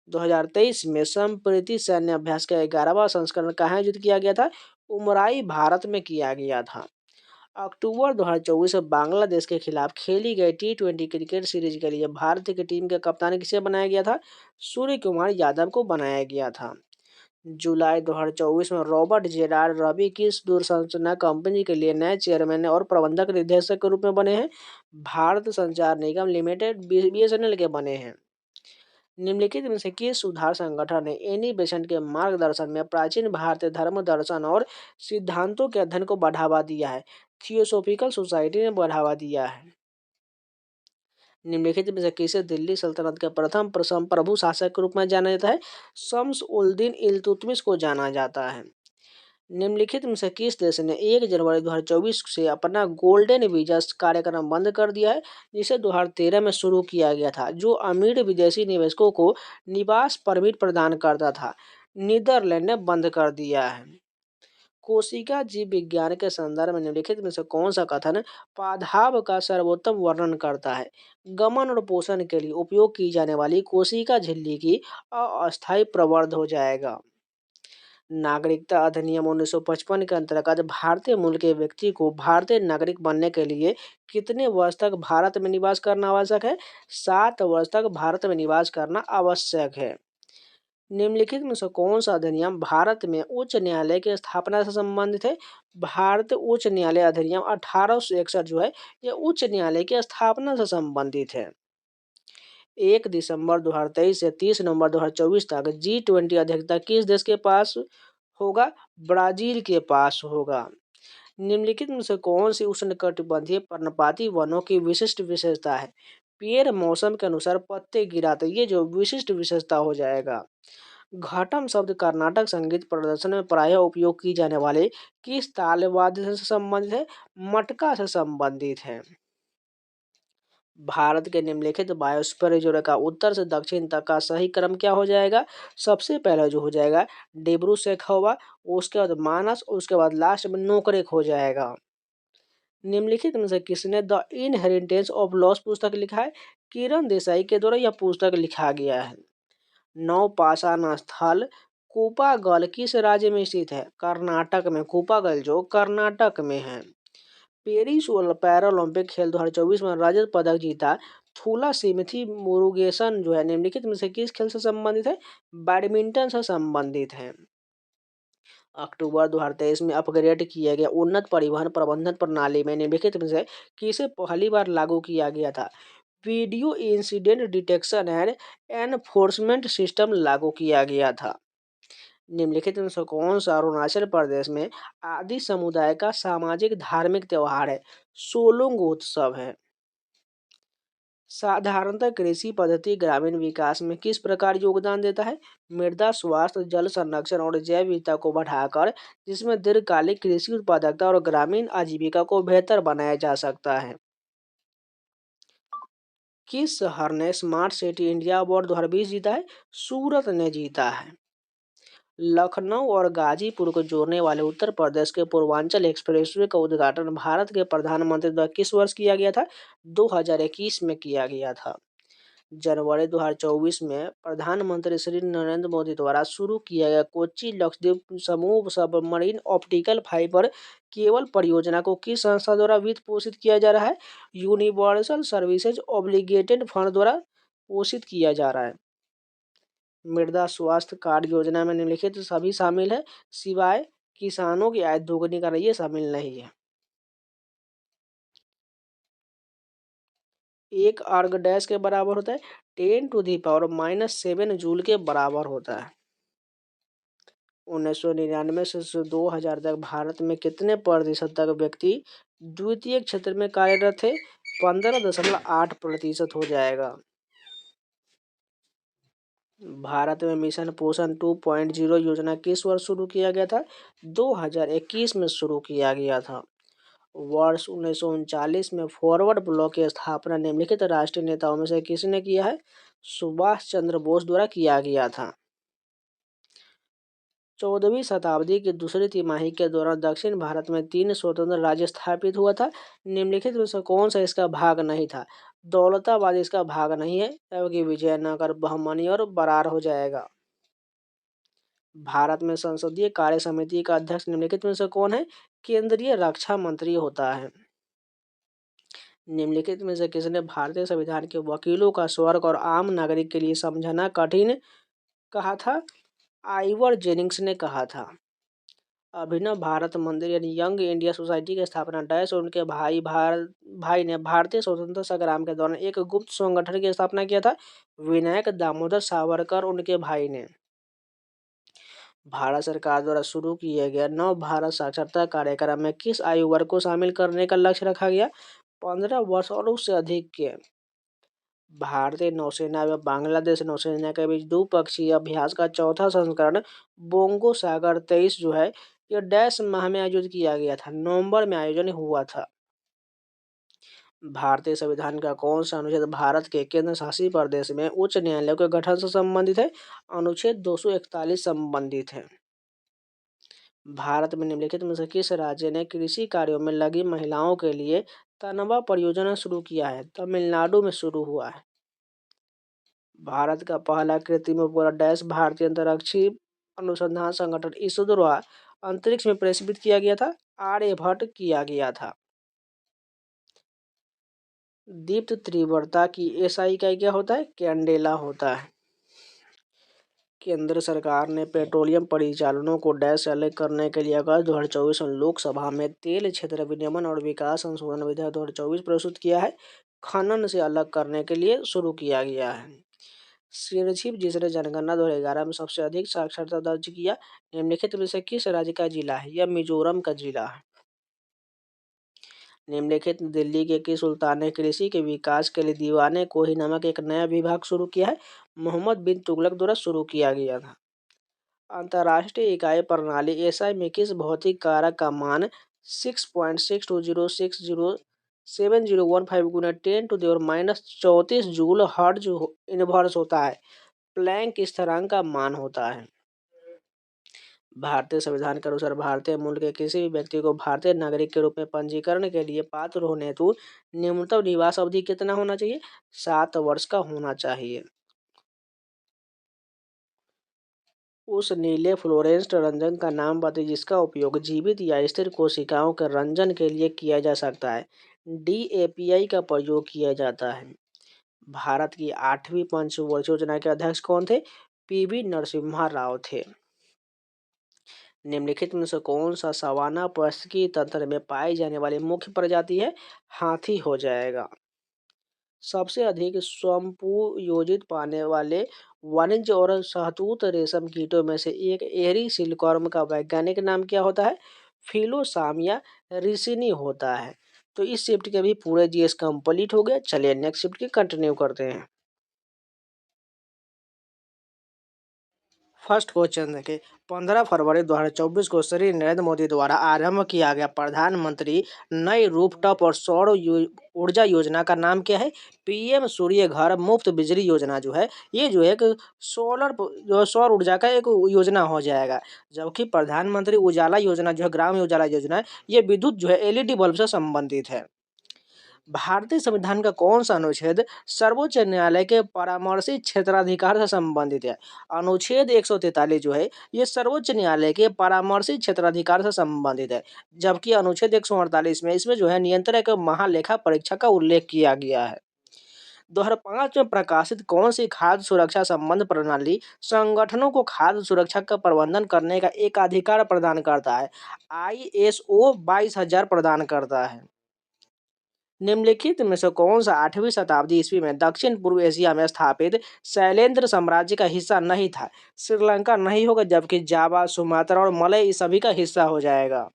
2023 में संप्रीति सैन्य अभ्यास का 11वां संस्करण कहाँ आयोजित किया गया था? उमराई, भारत में किया गया था। अक्टूबर 2024 में बांग्लादेश के खिलाफ खेली गई T20 क्रिकेट सीरीज के लिए भारत की टीम के कप्तान किसे बनाया गया था? सूर्य कुमार यादव को बनाया गया था। जुलाई 2024 में रॉबर्ट जेरार्ड रवि किस दूरसंचार कंपनी के लिए नए चेयरमैन और प्रबंधक निदेशक के रूप में बने हैं? भारत संचार निगम लिमिटेड BSNL के बने हैं। निम्नलिखित में से किस सुधार संगठन ने एनी बेसेंट के मार्गदर्शन में प्राचीन भारतीय धर्म, दर्शन और सिद्धांतों के अध्ययन को बढ़ावा दिया है? थियोसॉफिकल सोसाइटी ने बढ़ावा दिया है। निम्नलिखित में से किसे दिल्ली सल्तनत के प्रथम प्रभु शासक के रूप में जाना जाता है? शम्स उल दीन इल्तुतमिश को जाना जाता है। निम्नलिखित में से किस देश ने 1 जनवरी 2024 से अपना गोल्डन वीजा कार्यक्रम बंद कर दिया है, जिसे 2013 में शुरू किया गया था, जो अमीर विदेशी निवेशकों को निवास परमिट प्रदान करता था? नीदरलैंड ने बंद कर दिया है। कोशिका जीव विज्ञान के संदर्भ में निम्नलिखित में से कौन सा कथन पादाभ का सर्वोत्तम वर्णन करता है? गमन और पोषण के लिए उपयोग की जाने वाली कोशिका झिल्ली की अस्थायी प्रवर्ध हो जाएगा। नागरिकता अधिनियम 1955 के अंतर्गत भारतीय मूल के व्यक्ति को भारतीय नागरिक बनने के लिए कितने वर्ष तक भारत में निवास करना आवश्यक है? 7 वर्ष तक भारत में निवास करना आवश्यक है। निम्नलिखित में से कौन सा अधिनियम भारत में उच्च न्यायालय की स्थापना से संबंधित है? भारत उच्च न्यायालय अधिनियम 1861 जो है, यह उच्च न्यायालय की स्थापना से संबंधित है। 1 दिसंबर 2023 से 30 नवंबर 2024 तक G20 अध्यक्षता किस देश के पास होगा? ब्राजील के पास होगा। निम्नलिखित में से कौन सी उष्णकटिबंधीय पर्णपाती वनों की विशिष्ट विशेषता है? पेड़ मौसम के अनुसार पत्ते गिराते, ये जो विशिष्ट विशेषता हो जाएगा। घटम शब्द कर्नाटक संगीत प्रदर्शन में प्रायः उपयोग की जाने वाले किस ताल वाद्य से संबंधित है? मटका से संबंधित है। भारत के निम्नलिखित बायोस्फीयर रिजर्व का उत्तर से दक्षिण तक का सही क्रम क्या हो जाएगा? सबसे पहले जो हो जाएगा डिब्रू सैखोवा, उसके बाद मानस, उसके बाद लास्ट में नोकरेक हो जाएगा। निम्नलिखित में से किसने द इनहेरिटेंस ऑफ लॉस पुस्तक लिखा है? किरण देसाई के द्वारा यह पुस्तक लिखा गया है। नौपाषाण स्थल कूपागल किस राज्य में स्थित है? कर्नाटक में। कूपागल जो कर्नाटक में है। पेरिस पैरालंपिक खेल 2024 में रजत पदक जीता थूला सिमथी मुरुगेसन जो है निम्नलिखित में से किस खेल से संबंधित है? बैडमिंटन से संबंधित है। अक्टूबर 2023 में अपग्रेड किए गए उन्नत परिवहन प्रबंधन प्रणाली में निम्नलिखित में से किसे पहली बार लागू किया गया था? Video incident detection and enforcement system लागू किया गया था। निम्नलिखित में से कौन सा अरुणाचल प्रदेश में आदि समुदाय का सामाजिक धार्मिक त्योहार है? सोलुंग उत्सव है। साधारणतः कृषि पद्धति ग्रामीण विकास में किस प्रकार योगदान देता है? मृदा स्वास्थ्य, जल संरक्षण और जैव विविधता को बढ़ाकर, जिसमें दीर्घकालिक कृषि उत्पादकता और ग्रामीण आजीविका को बेहतर बनाया जा सकता है। किस शहर ने स्मार्ट सिटी इंडिया अवार्ड 2020 जीता है? सूरत ने जीता है। लखनऊ और गाजीपुर को जोड़ने वाले उत्तर प्रदेश के पूर्वांचल एक्सप्रेसवे का उद्घाटन भारत के प्रधानमंत्री द्वारा किस वर्ष किया गया था? 2021 में किया गया था। जनवरी 2024 में प्रधानमंत्री श्री नरेंद्र मोदी द्वारा शुरू किया गया कोच्चि लक्षद्वीप समूह सबमरीन ऑप्टिकल फाइबर केबल परियोजना को किस संस्था द्वारा वित्त पोषित किया जा रहा है? यूनिवर्सल सर्विसेज ऑब्लिगेटेड फंड द्वारा पोषित किया जा रहा है। मृदा स्वास्थ्य कार्ड योजना में निम्नलिखित सभी शामिल है, सिवाय किसानों की आय दोगुनी करना, ये शामिल नहीं है। एक अर्ग डैश के बराबर होता है? 10⁻⁻7 जूल के बराबर होता है। 1999 से 2000 तक भारत में कितने प्रतिशत तक व्यक्ति द्वितीय क्षेत्र में कार्यरत थे? 15.8% हो जाएगा। भारत में मिशन पोषण 2.0 योजना किस वर्ष शुरू किया गया था? 2021 में शुरू किया गया था। वर्ष 1939 में फॉरवर्ड ब्लॉक की स्थापना निम्नलिखित राष्ट्रीय नेताओं में से किसने किया है? सुभाष चंद्र बोस द्वारा किया गया था। 14वीं शताब्दी की दूसरी तिमाही के दौरान दक्षिण भारत में 3 स्वतंत्र राज्य स्थापित हुआ था। निम्नलिखित में से कौन सा इसका भाग नहीं था? दौलताबाद इसका भाग नहीं है, क्योंकि विजयनगर, बहमनी और बरार हो जाएगा। भारत में संसदीय कार्य समिति का अध्यक्ष निम्नलिखित में से कौन है? केंद्रीय रक्षा मंत्री होता है। निम्नलिखित में से किसने भारतीय संविधान के वकीलों का स्वर्ग और आम नागरिक के लिए समझना कठिन कहा था? आइवर जेनिंग्स ने कहा था। अभिनव भारत मंदिर यानी यंग इंडिया सोसाइटी की स्थापना डैश और उनके भाई ने भारतीय स्वतंत्रता संग्राम के दौरान एक गुप्त संगठन की स्थापना किया था। विनायक दामोदर सावरकर उनके भाई ने। भारत सरकार द्वारा शुरू किए गए नव भारत साक्षरता कार्यक्रम में किस आयु वर्ग को शामिल करने का लक्ष्य रखा गया? 15 वर्ष और उससे अधिक के। भारतीय नौसेना व बांग्लादेश नौसेना के बीच द्विपक्षीय अभ्यास का चौथा संस्करण बोंगो सागर 23 जो है, यह डैश माह में आयोजित किया गया था। नवंबर में आयोजन हुआ था। भारतीय संविधान का कौन सा अनुच्छेद भारत के केंद्र शासित प्रदेश में उच्च न्यायालय के गठन से संबंधित है? अनुच्छेद 241 संबंधित है। भारत में निम्नलिखित में से किस राज्य ने कृषि कार्यों में लगी महिलाओं के लिए तनवा परियोजना शुरू किया है? तमिलनाडु में शुरू हुआ है। भारत का पहला कृत्रिम उपग्रह डैश भारतीय अंतरिक्षी अनुसंधान संगठन इसरो द्वारा अंतरिक्ष में प्रक्षेपित किया गया था। आर्यभट्ट किया गया था। दीप्त तीव्रता की एसआई इकाई क्या होता है? कैंडेला होता है। केंद्र सरकार ने पेट्रोलियम परिचालनों को डैश से अलग करने के लिए अगस्त 2024 में लोकसभा में तेल क्षेत्र विनियमन और विकास संशोधन विधेयक 2024 प्रस्तुत किया है। खनन से अलग करने के लिए शुरू किया गया है। सिरछिप जिसने जनगणना 2011 में सबसे अधिक साक्षरता दर्ज किया, निम्नलिखित में से किस राज्य का जिला है? यह मिजोरम का जिला है। निम्नलिखित दिल्ली के किस सुल्तान ने कृषि के विकास के लिए दीवाने कोही नामक एक नया विभाग शुरू किया है? मोहम्मद बिन तुगलक द्वारा शुरू किया गया था। अंतर्राष्ट्रीय इकाई प्रणाली एसआई में किस भौतिक कारक का मान 6.62060701 गुना 10⁻⁻34 जूल हर्ट्ज इनवर्स होता है? प्लैंक स्थिरांक का मान होता है। भारतीय संविधान के अनुसार भारतीय मूल के किसी भी व्यक्ति को भारतीय नागरिक के रूप में पंजीकरण के लिए पात्र होने हेतु न्यूनतम निवास अवधि कितना होना चाहिए? 7 वर्ष का होना चाहिए। उस नीले फ्लोरेसेंट रंजन का नाम बताइए जिसका उपयोग जीवित या स्थिर कोशिकाओं के रंजन के लिए किया जा सकता है। डीएपीआई का प्रयोग किया जाता है। भारत की 8वीं पंचवर्षीय योजना के अध्यक्ष कौन थे? पीवी नरसिम्हा राव थे। निम्नलिखित में से कौन सा सवाना पारिस्थितिकी तंत्र में पाई जाने वाली मुख्य प्रजाति है? हाथी हो जाएगा। सबसे अधिक स्वयंपूयोजित पाने वाले वाणिज्य और शहतूत रेशम कीटों में से एक एरी सिल्कवर्म का वैज्ञानिक नाम क्या होता है? फिलोसामिया रिसिनी होता है। तो इस शिफ्ट के भी पूरे जीएस कंप्लीट हो गए। चलिए नेक्स्ट शिफ्ट की कंटिन्यू करते हैं। फर्स्ट क्वेश्चन देखिए, 15 फरवरी 2024 को श्री नरेंद्र मोदी द्वारा आरंभ किया गया प्रधानमंत्री नई रूफटॉप और ऊर्जा योजना का नाम क्या है? पीएम सूर्य घर मुफ्त बिजली योजना जो है, ये जो है एक जो सौर ऊर्जा का एक योजना हो जाएगा। जबकि प्रधानमंत्री उजाला योजना जो है, ग्राम उजाला योजना है, ये विद्युत जो है एलईडी बल्ब से संबंधित है। भारतीय संविधान का कौन सा अनुच्छेद सर्वोच्च न्यायालय के परामर्शी क्षेत्राधिकार से संबंधित है? अनुच्छेद 143 जो है, ये सर्वोच्च न्यायालय के परामर्शी क्षेत्राधिकार से संबंधित है। जबकि अनुच्छेद 148 में इसमें जो है नियंत्रक महालेखा परीक्षक का उल्लेख किया गया है। 2005 में प्रकाशित कौन सी खाद्य सुरक्षा संबंध प्रणाली संगठनों को खाद्य सुरक्षा का प्रबंधन करने का एक अधिकार प्रदान करता है? ISO 22000 प्रदान करता है। निम्नलिखित में से कौन सा 8वीं शताब्दी ईस्वी में दक्षिण पूर्व एशिया में स्थापित शैलेंद्र साम्राज्य का हिस्सा नहीं था? श्रीलंका नहीं होगा, जबकि जावा, सुमात्रा और मलय इस सभी का हिस्सा हो जाएगा।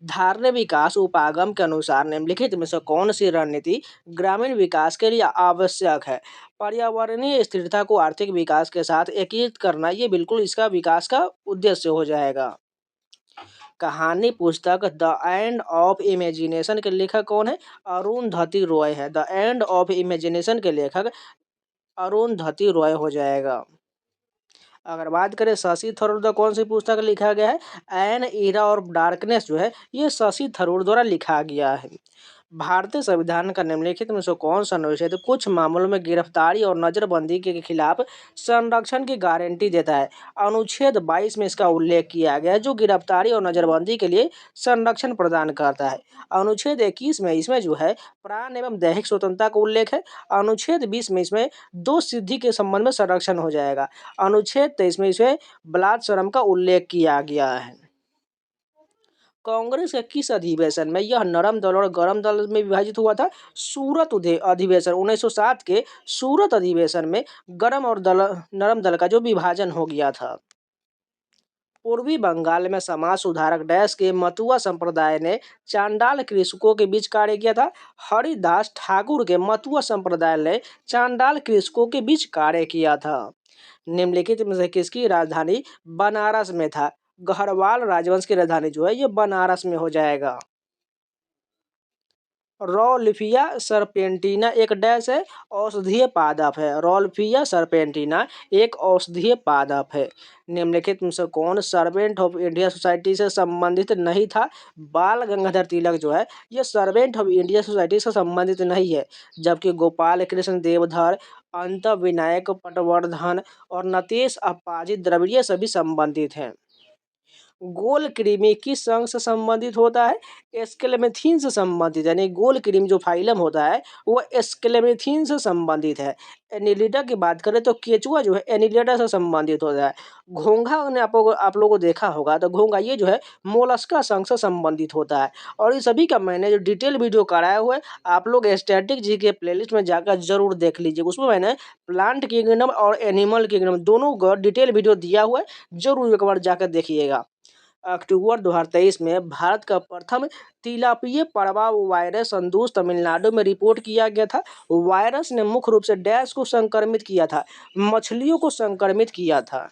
धारणीय विकास उपागम के अनुसार निम्नलिखित में से कौन सी रणनीति ग्रामीण विकास के लिए आवश्यक है? पर्यावरणीय स्थिरता को आर्थिक विकास के साथ एकीकृत करना, ये बिल्कुल इसका विकास का उद्देश्य हो जाएगा। कहानी पुस्तक द एंड ऑफ इमेजिनेशन के लेखक कौन है? अरुंधति रॉय है। द एंड ऑफ इमेजिनेशन के लेखक अरुंधति रॉय हो जाएगा। अगर बात करें शशि थरूर द्वारा कौन सी पुस्तक लिखा गया है? एन ईरा ऑफ डार्कनेस जो है, ये शशि थरूर द्वारा लिखा गया है। भारतीय संविधान का निम्नलिखित में से कौन सा अनुच्छेद कुछ मामलों में गिरफ्तारी और नजरबंदी के खिलाफ संरक्षण की गारंटी देता है? अनुच्छेद 22 में इसका उल्लेख किया गया है, जो गिरफ्तारी और नजरबंदी के लिए संरक्षण प्रदान करता है। अनुच्छेद 21 में इसमें जो है प्राण एवं दैहिक स्वतंत्रता का उल्लेख है। अनुच्छेद 20 में इसमें दो सिद्धि के संबंध में संरक्षण हो जाएगा। अनुच्छेद 23 में इसमें बलात्संग का उल्लेख किया गया है। कांग्रेस के किस अधिवेशन में यह नरम दल और गरम दल में विभाजित हुआ था? सूरत अधिवेशन 1907 के सूरत अधिवेशन में गरम और नरम दल का जो विभाजन हो गया था। पूर्वी बंगाल में समाज सुधारक डैश के मतुआ संप्रदाय ने चांडाल कृषकों के बीच कार्य किया था? हरिदास ठाकुर के मतुआ संप्रदाय ने चांडाल कृषकों के बीच कार्य किया था। निम्नलिखित में से किसकी राजधानी बनारस में था? गढ़वाल राजवंश की राजधानी जो है, ये बनारस में हो जाएगा। रॉल्फिया सरपेंटिना एक डैश है, औषधीय पादप है। रॉल्फिया सरपेंटिना एक औषधीय पादप है। निम्नलिखित में से कौन सर्वेंट ऑफ इंडिया सोसाइटी से संबंधित नहीं था? बाल गंगाधर तिलक जो है, ये सर्वेंट ऑफ इंडिया सोसाइटी से संबंधित नहीं है। जबकि गोपाल कृष्ण देवधर, अंत विनायक पटवर्धन और नतेश अप्पाजी द्रविड़ सभी संबंधित हैं। गोल कृमि किस संघ से संबंधित होता है? एस्केलेमेथिन से संबंधित, यानी गोल कृमि जो फाइलम होता है वो एस्केलेमेथिन से संबंधित है। एनिलिडा की बात करें तो केचुआ जो है एनिलिडा से संबंधित होता है। घोंघा ने आप लोगों को देखा होगा, तो घोंघा ये जो है मोलस्का संघ से संबंधित होता है। और इन सभी का मैंने जो डिटेल वीडियो कराया हुआ है, आप लोग स्टैटिक जी के प्लेलिस्ट में जाकर जरूर देख लीजिए। उसमें मैंने प्लांट किंगडम और एनिमल किंगडम दोनों का डिटेल वीडियो दिया हुआ है, जरूर एक बार जाकर देखिएगा। अक्टूबर 2023 में भारत का प्रथम तिलापिया पड़वा वायरस संदूष तमिलनाडु में रिपोर्ट किया गया था। वायरस ने मुख्य रूप से डैश को संक्रमित किया था, मछलियों को संक्रमित किया था।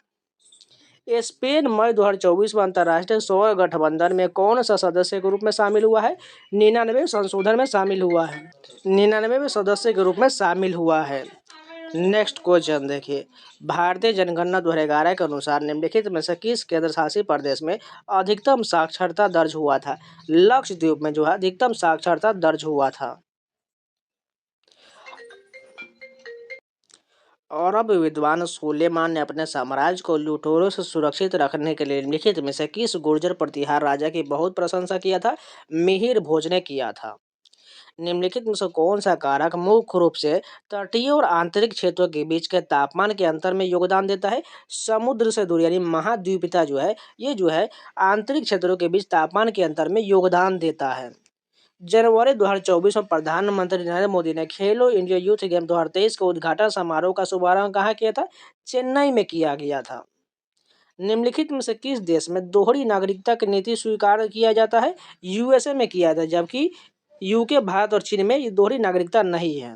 स्पेन मई 2024 में अंतर्राष्ट्रीय सौर गठबंधन में कौन सा सदस्य के रूप में शामिल हुआ है? 99 संशोधन में शामिल हुआ है। 99 में सदस्य के रूप में शामिल हुआ है। नेक्स्ट क्वेश्चन देखिए, भारतीय जनगणना 2011 के अनुसार निम्नलिखित में से किस केंद्र शासित प्रदेश में अधिकतम साक्षरता दर्ज हुआ था? लक्षद्वीप में जो है अधिकतम साक्षरता दर्ज हुआ था। अरब विद्वान सुलेमान ने अपने साम्राज्य को लुटेरों से सुरक्षित रखने के लिए निम्नलिखित में से किस गुर्जर प्रतिहार राजा की बहुत प्रशंसा किया था? मिहिर भोज ने किया था। निम्नलिखित में से कौन सा कारक मुख्य रूप से तटीय और आंतरिक क्षेत्रों के बीच के तापमान के अंतर में योगदान देता है? समुद्र से दूरी यानी महाद्वीपता जो है, ये जो है आंतरिक क्षेत्रों के बीच तापमान के अंतर में योगदान देता है। जनवरी 2024 में प्रधानमंत्री नरेंद्र मोदी ने खेलो इंडिया यूथ गेम 2023 के उद्घाटन समारोह का शुभारंभ कहाँ किया था? चेन्नई में किया गया था। निम्नलिखित में से किस देश में दोहरी नागरिकता की नीति स्वीकार किया जाता है? यूएसए में किया जाता है, जबकि यूके, भारत और चीन में ये दोहरी नागरिकता नहीं है।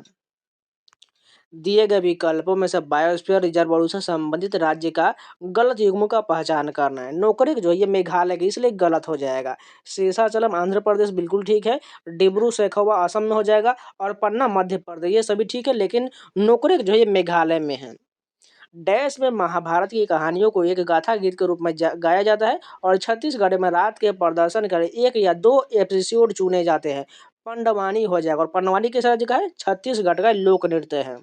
दिए गए विकल्पों में से बायोस्फीयर रिजर्व से संबंधित राज्य का गलत युग्म का पहचान करना है। नौकरी जो है ये मेघालय की, इसलिए गलत हो जाएगा। शेषाचलम आंध्र प्रदेश बिल्कुल ठीक है। डिब्रू सैखोवा असम में हो जाएगा और पन्ना मध्य प्रदेश, ये सभी ठीक है, लेकिन नौकरी जो है ये मेघालय में है। डैश में महाभारत की कहानियों को एक गाथा गीत के रूप में गाया जाता है और छत्तीसगढ़ में रात के प्रदर्शन के लिए 1 या 2 एपिसोड चुने जाते हैं। पंडवानी हो जाएगा, और पंडवानी किस राज्य का है? छत्तीसगढ़ का लोक नृत्य है।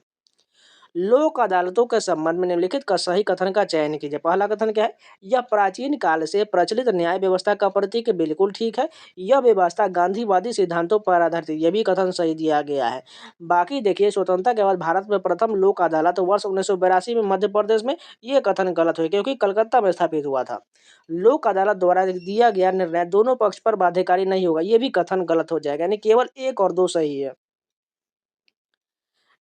लोक अदालतों के संबंध में निम्नलिखित का सही कथन का चयन कीजिए। पहला कथन क्या है? यह प्राचीन काल से प्रचलित न्याय व्यवस्था का प्रतीक, बिल्कुल ठीक है। यह व्यवस्था गांधीवादी सिद्धांतों पर आधारित है, यह भी कथन सही दिया गया है। बाकी देखिए, स्वतंत्रता के बाद भारत में प्रथम लोक अदालत वर्ष 1982 में मध्य प्रदेश में, ये कथन गलत हुआ क्योंकि कलकत्ता में स्थापित हुआ था। लोक अदालत द्वारा दिया गया निर्णय दोनों पक्ष पर बाध्यकारी नहीं होगा, ये भी कथन गलत हो जाएगा, यानी केवल 1 और 2 सही है।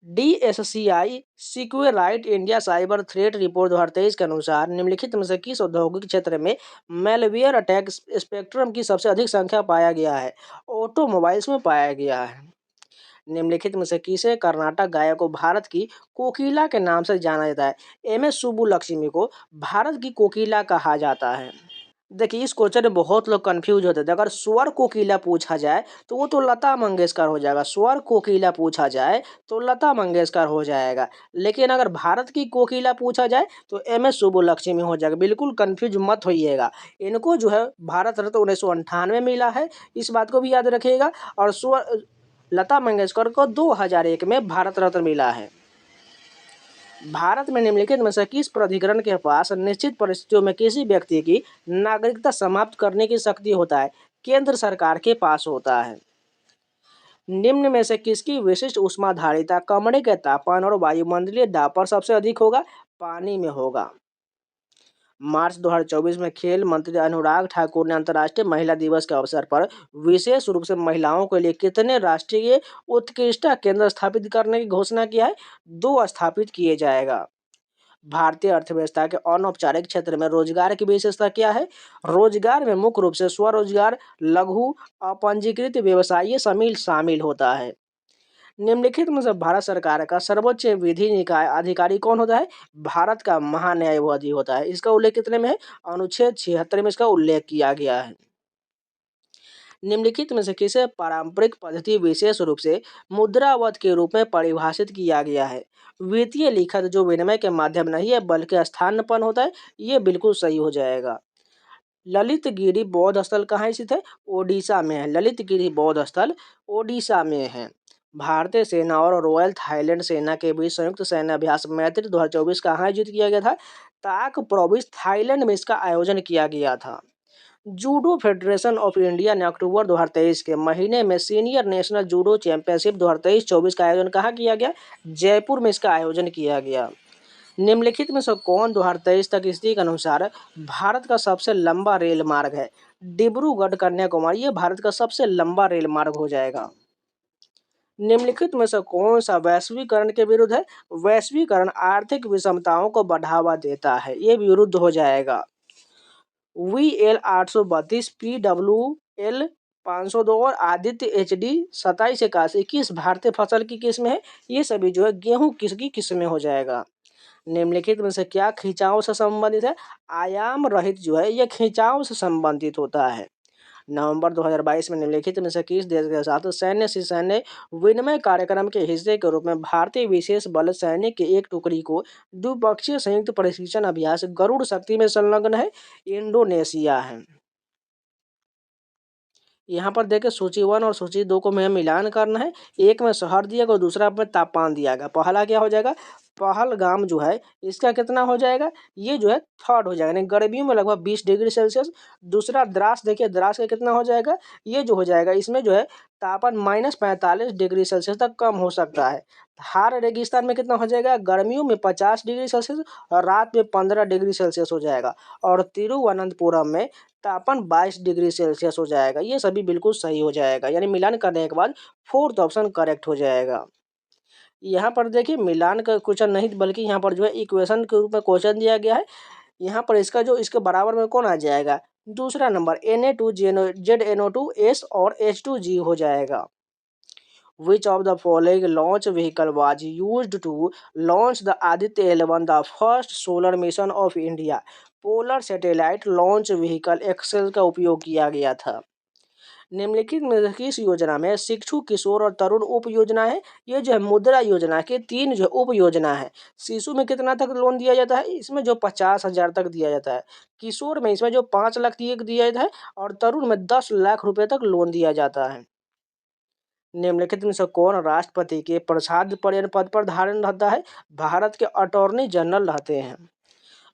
DSCI Seqrite India cyber threat report 2023 के अनुसार निम्नलिखित में से किस औद्योगिक क्षेत्र में मैलवेयर अटैक स्पेक्ट्रम की सबसे अधिक संख्या पाया गया है? ऑटोमोबाइल्स में पाया गया है। निम्नलिखित में से किसे कर्नाटक गायक को भारत की कोकिला के नाम से जाना जाता है? MS सुब्बुलक्ष्मी को भारत की कोकिला कहा जाता है। देखिए, इस क्वेश्चन में बहुत लोग कंफ्यूज होते थे। अगर स्वर कोकिला पूछा जाए तो वो तो लता मंगेशकर हो जाएगा। स्वर कोकिला पूछा जाए तो लता मंगेशकर हो जाएगा, लेकिन अगर भारत की कोकिला पूछा जाए तो MS सुब्बुलक्ष्मी हो जाएगा। बिल्कुल कंफ्यूज मत होइएगा। इनको जो है भारत रत्न 1998 में मिला है, इस बात को भी याद रखिएगा। और स्वर लता मंगेशकर को 2001 में भारत रत्न मिला है। भारत में निम्नलिखित में से किस प्राधिकरण के पास निश्चित परिस्थितियों में किसी व्यक्ति की नागरिकता समाप्त करने की शक्ति होता है? केंद्र सरकार के पास होता है। निम्न में से किसकी विशिष्ट ऊष्माधारिता कमरे के तापमान और वायुमंडलीय दाब पर सबसे अधिक होगा? पानी में होगा। मार्च 2024 में खेल मंत्री अनुराग ठाकुर ने अंतर्राष्ट्रीय महिला दिवस के अवसर पर विशेष रूप से महिलाओं के लिए कितने राष्ट्रीय उत्कृष्टता केंद्र स्थापित करने की घोषणा किया है? 2 स्थापित किए जाएगा। भारतीय अर्थव्यवस्था के अनौपचारिक क्षेत्र में रोजगार की विशेषता क्या है? रोजगार में मुख्य रूप से स्वरोजगार, लघु, अपंजीकृत व्यवसाय शामिल शामिल होता है। निम्नलिखित में से भारत सरकार का सर्वोच्च विधि निकाय अधिकारी कौन होता है? भारत का महान्यायवादी होता है। इसका उल्लेख कितने में है? अनुच्छेद 76 में इसका उल्लेख किया गया है। निम्नलिखित में से किसे पारंपरिक पद्धति विशेष रूप से मुद्रावत के रूप में परिभाषित किया गया है? वित्तीय लिखत जो विनिमय के माध्यम नहीं है बल्कि स्थानापन्न होता है, ये बिल्कुल सही हो जाएगा। ललितगिरी बौद्ध स्थल कहाँ स्थित है? ओडिशा में है। ललितगिरी बौद्ध स्थल ओडिशा में है। भारतीय सेना और रॉयल थाईलैंड सेना के बीच संयुक्त सैन्य अभ्यास मैत्री 2024 कहाँ आयोजित किया गया था? ताक प्रोविंस थाईलैंड में इसका आयोजन किया गया था। जूडो फेडरेशन ऑफ इंडिया ने अक्टूबर 2023 के महीने में सीनियर नेशनल जूडो चैंपियनशिप 2023-24 का आयोजन कहाँ किया गया? जयपुर में इसका आयोजन किया गया। निम्नलिखित में से कौन 2023 तक स्थिति के अनुसार भारत का सबसे लंबा रेल मार्ग है? डिब्रूगढ़ कन्याकुमारी, ये भारत का सबसे लंबा रेल मार्ग हो जाएगा। निम्नलिखित में से कौन सा वैश्वीकरण के विरुद्ध है? वैश्वीकरण आर्थिक विषमताओं को बढ़ावा देता है, ये विरुद्ध हो जाएगा। VL 832, PWL 502 और आदित्य HD 2781 किस भारतीय फसल की किस्म है? ये सभी जो है गेहूं किसकी किस्म में हो जाएगा। निम्नलिखित में से क्या खिंचाव से संबंधित है? आयाम रहित जो है ये खिंचाव से संबंधित होता है। नवंबर 2022 में निम्नलिखित में से किस देश के साथ सैन्य से सैन्य विनिमय कार्यक्रम के हिस्से के रूप में भारतीय विशेष बल सैनिक की एक टुकड़ी को द्विपक्षीय संयुक्त प्रशिक्षण अभ्यास गरुड़ शक्ति में संलग्न है? इंडोनेशिया है। यहाँ पर देखिए, सूची 1 और सूची 2 को मैं मिलान करना है। एक में शहर दिया गया और दूसरा में तापमान दिया गया। पहला क्या हो जाएगा? पहलगाम जो है इसका कितना हो जाएगा? ये जो है थर्ड हो जाएगा, यानी गर्मियों में लगभग 20 डिग्री सेल्सियस। दूसरा द्रास, देखिए द्रास का कितना हो जाएगा? ये जो हो जाएगा इसमें जो है तापमान -45 डिग्री सेल्सियस तक कम हो सकता है। थार रेगिस्तान में कितना हो जाएगा? गर्मियों में 50 डिग्री सेल्सियस और रात में 15 डिग्री सेल्सियस हो जाएगा। और तिरुवनंतपुरम में तापमान 22 डिग्री सेल्सियस हो जाएगा। ये सभी बिल्कुल सही हो जाएगा, यानी मिलान करने के बाद फोर्थ ऑप्शन करेक्ट हो जाएगा। यहाँ पर देखिए मिलान का क्वेश्चन नहीं बल्कि यहाँ पर जो है इक्वेशन के रूप में क्वेश्चन दिया गया है। यहाँ पर इसके बराबर में कौन आ जाएगा, दूसरा नंबर Na2ZNO2S और H2G हो जाएगा। Which of the following launch vehicle was used to launch the Aditya 11, the first solar mission of India? Polar satellite launch vehicle XL का उपयोग किया गया था। निम्नलिखित में से किस योजना में शिशु, किशोर और तरुण उप योजना है? ये जो है मुद्रा योजना के 3 जो उप योजना है। शिशु में कितना तक लोन दिया जाता है? इसमें जो 50,000 तक दिया जाता है। किशोर में इसमें जो 5 लाख दिया जाता है और तरुण में 10 लाख रुपए तक लोन दिया जाता है। निम्नलिखित में से कौन राष्ट्रपति के प्रसाद पद पर धारण रहता है? भारत के अटॉर्नी जनरल रहते हैं।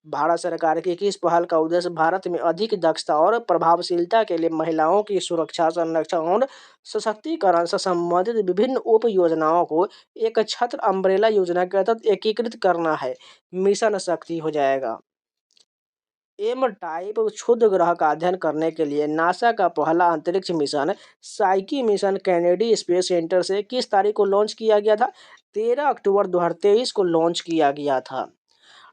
भारत सरकार की किस पहल का उद्देश्य भारत में अधिक दक्षता और प्रभावशीलता के लिए महिलाओं की सुरक्षा, संरक्षण और सशक्तिकरण से संबंधित विभिन्न उप योजनाओं को एक छत्र अम्ब्रेला योजना के तहत एकीकृत करना है? मिशन शक्ति हो जाएगा। एम टाइप क्षुद्र ग्रह का अध्ययन करने के लिए नासा का पहला अंतरिक्ष mission psyche mission Kennedy space centre से किस तारीख को लॉन्च किया गया था? 13 अक्टूबर 2023 को लॉन्च किया गया था।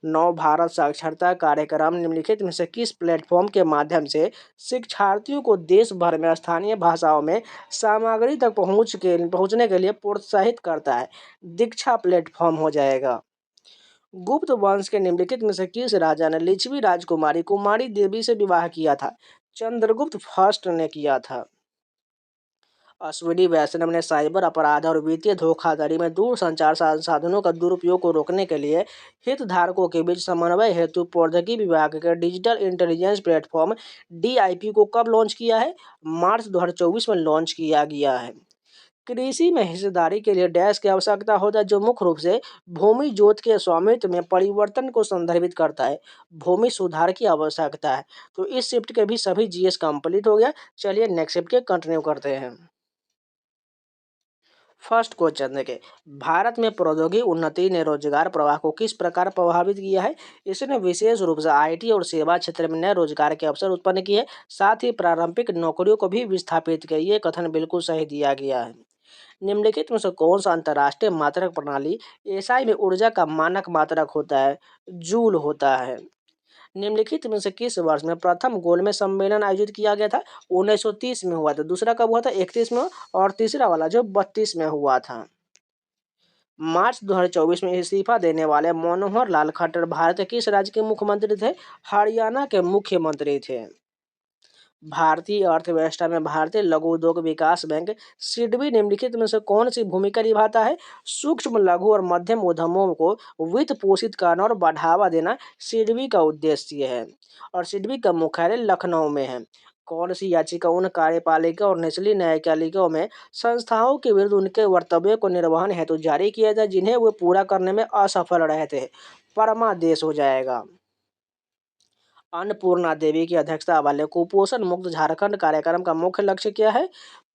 नव भारत साक्षरता कार्यक्रम निम्नलिखित में से किस प्लेटफॉर्म के माध्यम से शिक्षार्थियों को देश भर में स्थानीय भाषाओं में सामग्री तक पहुंचने के लिए प्रोत्साहित करता है? दीक्षा प्लेटफॉर्म हो जाएगा। गुप्त वंश के निम्नलिखित में से किस राजा ने लिच्छवी राजकुमारी कुमारी देवी से विवाह किया था? चंद्रगुप्त फर्स्ट ने किया था। अश्विनी वैष्णव ने साइबर अपराध और वित्तीय धोखाधड़ी में दूरसंचार संसाधनों का दुरुपयोग को रोकने के लिए हितधारकों के बीच समन्वय हेतु प्रौद्योगिकी विभाग के डिजिटल इंटेलिजेंस प्लेटफॉर्म DIP को कब लॉन्च किया है? मार्च 2024 में लॉन्च किया गया है। कृषि में हिस्सेदारी के लिए डैश की आवश्यकता होता है, जो मुख्य रूप से भूमि जोत के स्वामित्व में परिवर्तन को संदर्भित करता है। भूमि सुधार की आवश्यकता है। तो इस शिफ्ट के भी सभी GS कंप्लीट हो गया। चलिए नेक्स्ट शिफ्ट के कंटिन्यू करते हैं। फर्स्ट क्वेश्चन देखिए, भारत में प्रौद्योगिकी उन्नति ने रोजगार प्रवाह को किस प्रकार प्रभावित किया है? इसने विशेष रूप से IT और सेवा क्षेत्र में नए रोजगार के अवसर उत्पन्न किए, साथ ही पारंपरिक नौकरियों को भी विस्थापित किया। ये कथन बिल्कुल सही दिया गया है। निम्नलिखित में से कौन सा अंतर्राष्ट्रीय मात्रक प्रणाली SI में ऊर्जा का मानक मात्रक होता है? जूल होता है। निम्नलिखित में से किस वर्ष में प्रथम गोलमेज सम्मेलन आयोजित किया गया था? 1930 में हुआ था। दूसरा कब हुआ था? 31 में। और तीसरा वाला जो 32 में हुआ था। मार्च 2024 में इस्तीफा देने वाले मनोहर लाल खट्टर भारत के किस राज्य के मुख्यमंत्री थे? हरियाणा के मुख्यमंत्री थे। भारतीय अर्थव्यवस्था में भारतीय लघु उद्योग विकास बैंक सिडबी निम्नलिखित में से कौन सी भूमिका निभाता है? सूक्ष्म, लघु और मध्यम उद्यमों को वित्त पोषित करना और बढ़ावा देना सिडबी का उद्देश्य है। और सिडबी का मुख्यालय लखनऊ में है। कौन सी याचिका उन कार्यपालिका और निचली न्यायपालिकाओं में संस्थाओं के विरुद्ध उनके कर्तव्य को निर्वहन हेतु जारी किया था जिन्हें वे पूरा करने में असफल रहे थे? परमादेश हो जाएगा। अन्नपूर्णा देवी की अध्यक्षता वाले कुपोषण मुक्त झारखंड कार्यक्रम का मुख्य लक्ष्य क्या है?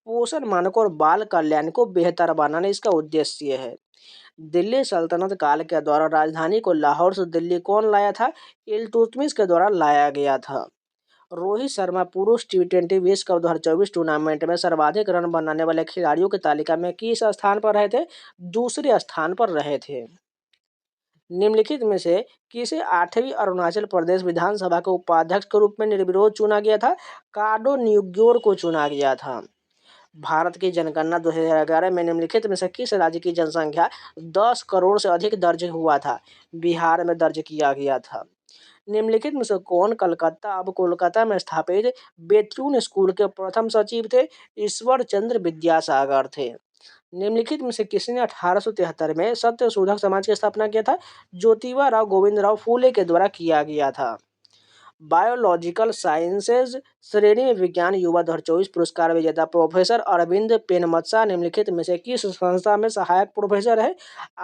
पोषण मानकों और बाल कल्याण को बेहतर बनाना इसका उद्देश्य है। दिल्ली सल्तनत काल के दौरान राजधानी को लाहौर से दिल्ली कौन लाया था? इल्तुतमिश के द्वारा लाया गया था। रोहित शर्मा पुरुष T20 विश्व कप 2024 टूर्नामेंट में सर्वाधिक रन बनाने वाले खिलाड़ियों की तालिका में किस स्थान पर रहे थे? दूसरे स्थान पर रहे थे। निम्नलिखित में से किसे 8वीं अरुणाचल प्रदेश विधानसभा के उपाध्यक्ष के रूप में निर्विरोध चुना गया था? काडो न्यूग्योर को चुना गया था। भारत की जनगणना 2011 में निम्नलिखित में से किस राज्य की जनसंख्या 10 करोड़ से अधिक दर्ज हुआ था? बिहार में दर्ज किया गया था। निम्नलिखित में से कौन कलकत्ता अब कोलकाता में स्थापित बेथुन स्कूल के प्रथम सचिव थे? ईश्वर चंद्र विद्यासागर थे। निम्नलिखित में से किसने 1873 में सत्यशोधक समाज की स्थापना किया था? ज्योतिबा राव गोविंदराव फूले के द्वारा किया गया था। बायोलॉजिकल साइंसेज श्रेणी में विज्ञान युवा 2024 पुरस्कार विजेता प्रोफेसर अरविंद पेनमत्सा निम्नलिखित में से किस संस्था में सहायक प्रोफेसर है?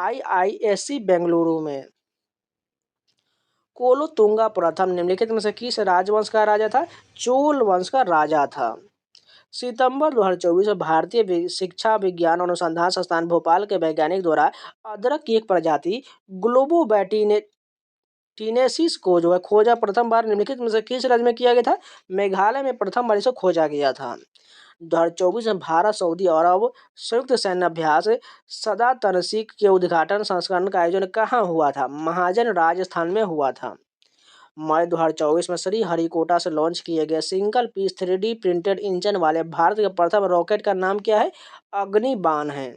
IISc बेंगलुरु में। कोलोतुंगा प्रथम निम्नलिखित में से किस राजवंश का राजा था? चोल वंश का राजा था। सितंबर 2024 में भारतीय शिक्षा विज्ञान अनुसंधान संस्थान भोपाल के वैज्ञानिक द्वारा अदरक की एक प्रजाति ग्लोबोबैटिनेसिस को जो है खोजा प्रथम बार निम्नलिखित में से किस राज्य में किया गया था? मेघालय में प्रथम बार इसे खोजा गया था। 2024 में भारत सऊदी अरब संयुक्त सैन्य अभ्यास सदा तनसीक के उद्घाटन संस्करण का आयोजन कहाँ हुआ था? महाजन राजस्थान में हुआ था। मई 2024 में श्रीहरिकोटा से लॉन्च किए गए single piece 3D printed engine वाले भारत के प्रथम रॉकेट का नाम क्या है? अग्निबाण है।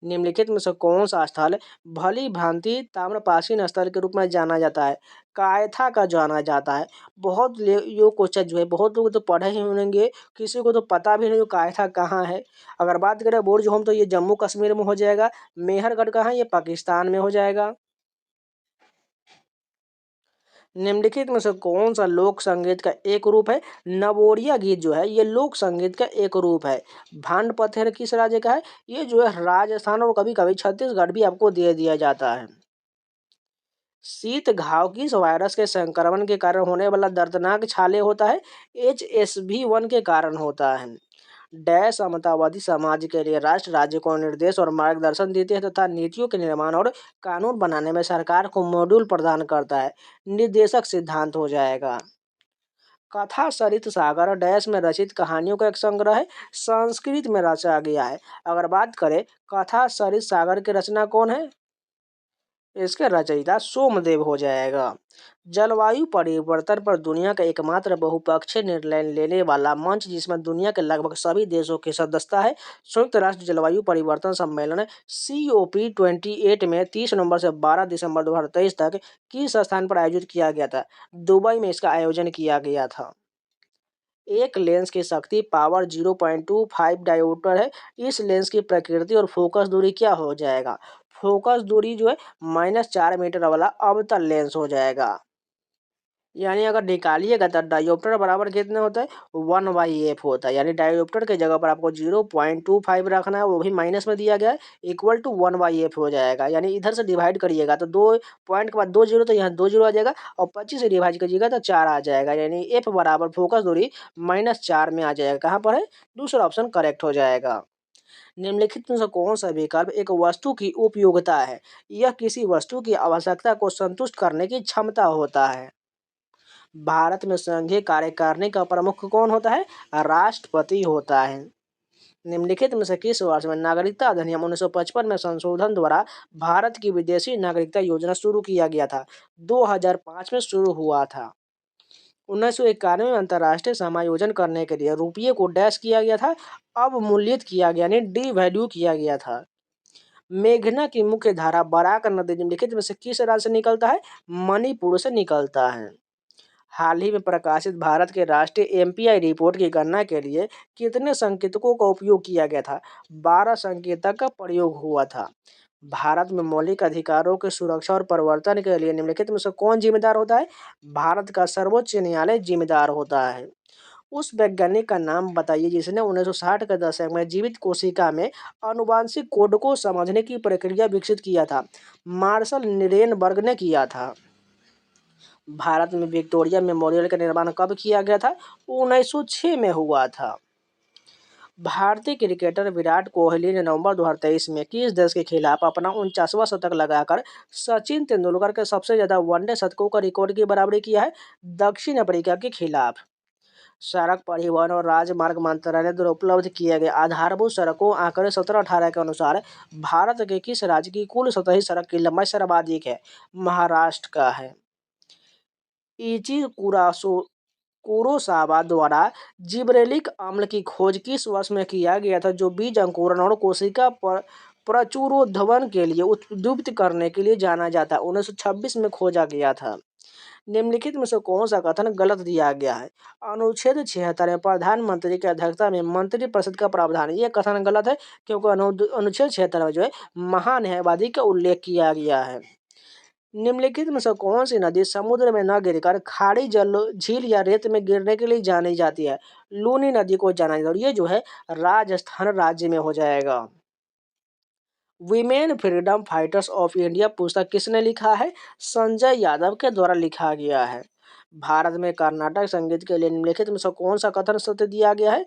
निम्नलिखित में से कौन सा स्थल भली भांति ताम्रपाषाण स्थल के रूप में जाना जाता है? कायथा का जाना जाता है। यो क्वेश्चन जो है बहुत लोग तो पढ़े ही होंगे, किसी को तो पता भी नहीं कायथा कहाँ है। अगर बात करें बुर्ज होम तो ये जम्मू कश्मीर में हो जाएगा। मेहरगढ़ कहाँ है? ये पाकिस्तान में हो जाएगा। निम्नलिखित में से कौन सा लोक संगीत का एक रूप है? नवोड़िया गीत जो है ये लोक संगीत का एक रूप है। भांड पथेर किस राज्य का है? ये जो है राजस्थान और कभी कभी छत्तीसगढ़ भी आपको दे दिया जाता है। शीत घाव किस वायरस के संक्रमण के कारण होने वाला दर्दनाक छाले होता है? HSV1 के कारण होता है। डैश समतावादी समाज के लिए राष्ट्र राज्य को निर्देश और मार्गदर्शन देते हैं तथा नीतियों के निर्माण और कानून बनाने में सरकार को मॉड्यूल प्रदान करता है। निर्देशक सिद्धांत हो जाएगा। कथा सरित सागर डैश में रचित कहानियों का एक संग्रह है। संस्कृत में रचा गया है। अगर बात करें कथा सरित सागर की रचना कौन है? इसके रचयिता सोमदेव हो जाएगा। जलवायु परिवर्तन पर दुनिया का एकमात्र बहुपक्षीय निर्णय लेने वाला मंच जिसमें दुनिया के लगभग सभी देशों की सदस्यता है, संयुक्त राष्ट्र जलवायु परिवर्तन सम्मेलन COP28 में 30 नवंबर से 12 दिसंबर 2023 तक किस स्थान पर आयोजित किया गया था? दुबई में इसका आयोजन किया गया था। एक लेंस की शक्ति पावर 0.25 डायोप्टर है। इस लेंस की प्रकृति और फोकस दूरी क्या हो जाएगा? फोकस दूरी जो है -4 मीटर वाला अवतल लेंस हो जाएगा। यानी अगर निकालिएगा तो डायोप्टर बराबर कितने होता है? 1/f होता है। यानी डायोप्टर के जगह पर आपको 0.25 रखना है, वो भी माइनस में दिया गया है, इक्वल टू 1/f हो जाएगा। यानी इधर से डिवाइड करिएगा तो 2 पॉइंट के बाद 2 जीरो, तो यहाँ 2 जीरो आ जाएगा और 25 से डिवाइड करिएगा तो 4 आ जाएगा। यानी f बराबर फोकस दूरी -4 में आ जाएगा। कहाँ पर है? दूसरा ऑप्शन करेक्ट हो जाएगा। निम्नलिखित में से कौन सा विकल्प एक वस्तु की उपयोगिता है? यह किसी वस्तु की आवश्यकता को संतुष्ट करने की क्षमता होता है। भारत में संघीय कार्यकारिणी का प्रमुख कौन होता है? राष्ट्रपति होता है। निम्नलिखित में से किस वर्ष में नागरिकता अधिनियम 1955 में संशोधन द्वारा भारत की विदेशी नागरिकता योजना शुरू किया गया था? 2005 में शुरू हुआ था। 1991 में अंतर्राष्ट्रीय समायोजन करने के लिए रुपये को डैश किया गया था, अवमूल्यित किया गया, यानी डीवैल्यू किया गया था। मेघना की मुख्य धारा बराक नदी निम्नलिखित में से किस राज्य से निकलता है? मणिपुर से निकलता है। हाल ही में प्रकाशित भारत के राष्ट्रीय MPI रिपोर्ट की गणना के लिए कितने संकेतकों का उपयोग किया गया था? 12 संकेतक का प्रयोग हुआ था। भारत में मौलिक अधिकारों की सुरक्षा और प्रवर्तन के लिए निम्नलिखित में से कौन जिम्मेदार होता है? भारत का सर्वोच्च न्यायालय जिम्मेदार होता है। उस वैज्ञानिक का नाम बताइए जिसने 1960 के दशक में जीवित कोशिका में आनुवांशिक कोड को समझने की प्रक्रिया विकसित किया था। मार्शल निरेनबर्ग ने किया था। भारत में विक्टोरिया मेमोरियल का निर्माण कब किया गया था? 1906 में हुआ था। भारतीय क्रिकेटर विराट कोहली ने नवंबर 2023 में किस देश के खिलाफ अपना 49वां शतक लगाकर सचिन तेंदुलकर के सबसे ज्यादा वनडे शतकों का रिकॉर्ड की बराबरी किया है? दक्षिण अफ्रीका के खिलाफ। सड़क परिवहन और राजमार्ग मंत्रालय द्वारा उपलब्ध किए गए आधारभूत सड़कों आंकड़े 17-18 के अनुसार भारत के किस राज्य की कुल सतही सड़क की लंबाई सर्वाधिक है? महाराष्ट्र का है। इची कुरोसावा द्वारा जिब्रेलिक अम्ल की खोज किस वर्ष में किया गया था, जो बीज अंकुरण और कोशिका प्रचुरोद्भवन के लिए उद्दीपित करने के लिए जाना जाता है? 1926 में खोजा गया था। निम्नलिखित में से कौन सा कथन गलत दिया गया है? अनुच्छेद 76 में प्रधानमंत्री की अध्यक्षता में मंत्रिपरिषद का प्रावधान, ये कथन गलत है क्योंकि अनुच्छेद 76 में जो है महान्यायवादी का उल्लेख किया गया है। निम्नलिखित में से कौन सी नदी समुद्र में न गिरकर खाड़ी जल झील या रेत में गिरने के लिए जानी जाती है? लूनी नदी को जाना जाता है और ये जो है राजस्थान राज्य में हो जाएगा। Women freedom fighters of India पुस्तक किसने लिखा है? संजय यादव के द्वारा लिखा गया है। भारत में कर्नाटक संगीत के लिए निम्नलिखित में से कौन सा कथन सत्य दिया गया है?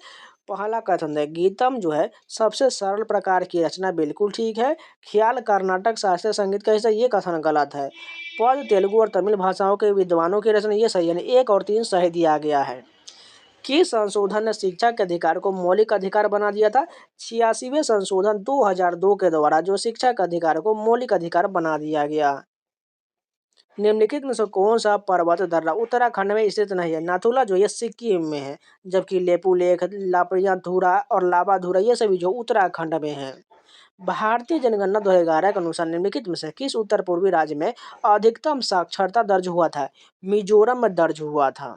पहला कथन है गीतम जो है सबसे सरल प्रकार की रचना, बिल्कुल ठीक है। ख्याल कर्नाटक शास्त्रीय संगीत का हिस्सा, ये कथन गलत है। पद तेलुगु और तमिल भाषाओं के विद्वानों की रचना, ये सही है। 1 और 3 सही दिया गया है। किस संशोधन ने शिक्षा के अधिकार को मौलिक अधिकार बना दिया था? 86वें संशोधन 2002 के द्वारा जो शिक्षा के अधिकार को मौलिक अधिकार बना दिया गया। निम्नलिखित में से कौन सा पर्वत दर्रा उत्तराखंड में स्थित नहीं है? नाथुला जो ये सिक्किम में है, जबकि लेपुलेख, लापरियाथुरा और लाबाधुरा ये सभी जो उत्तराखंड में है। भारतीय जनगणना 2011 के अनुसार निम्नलिखित में से किस उत्तर पूर्वी राज्य में अधिकतम साक्षरता दर्ज हुआ था? मिजोरम में दर्ज हुआ था।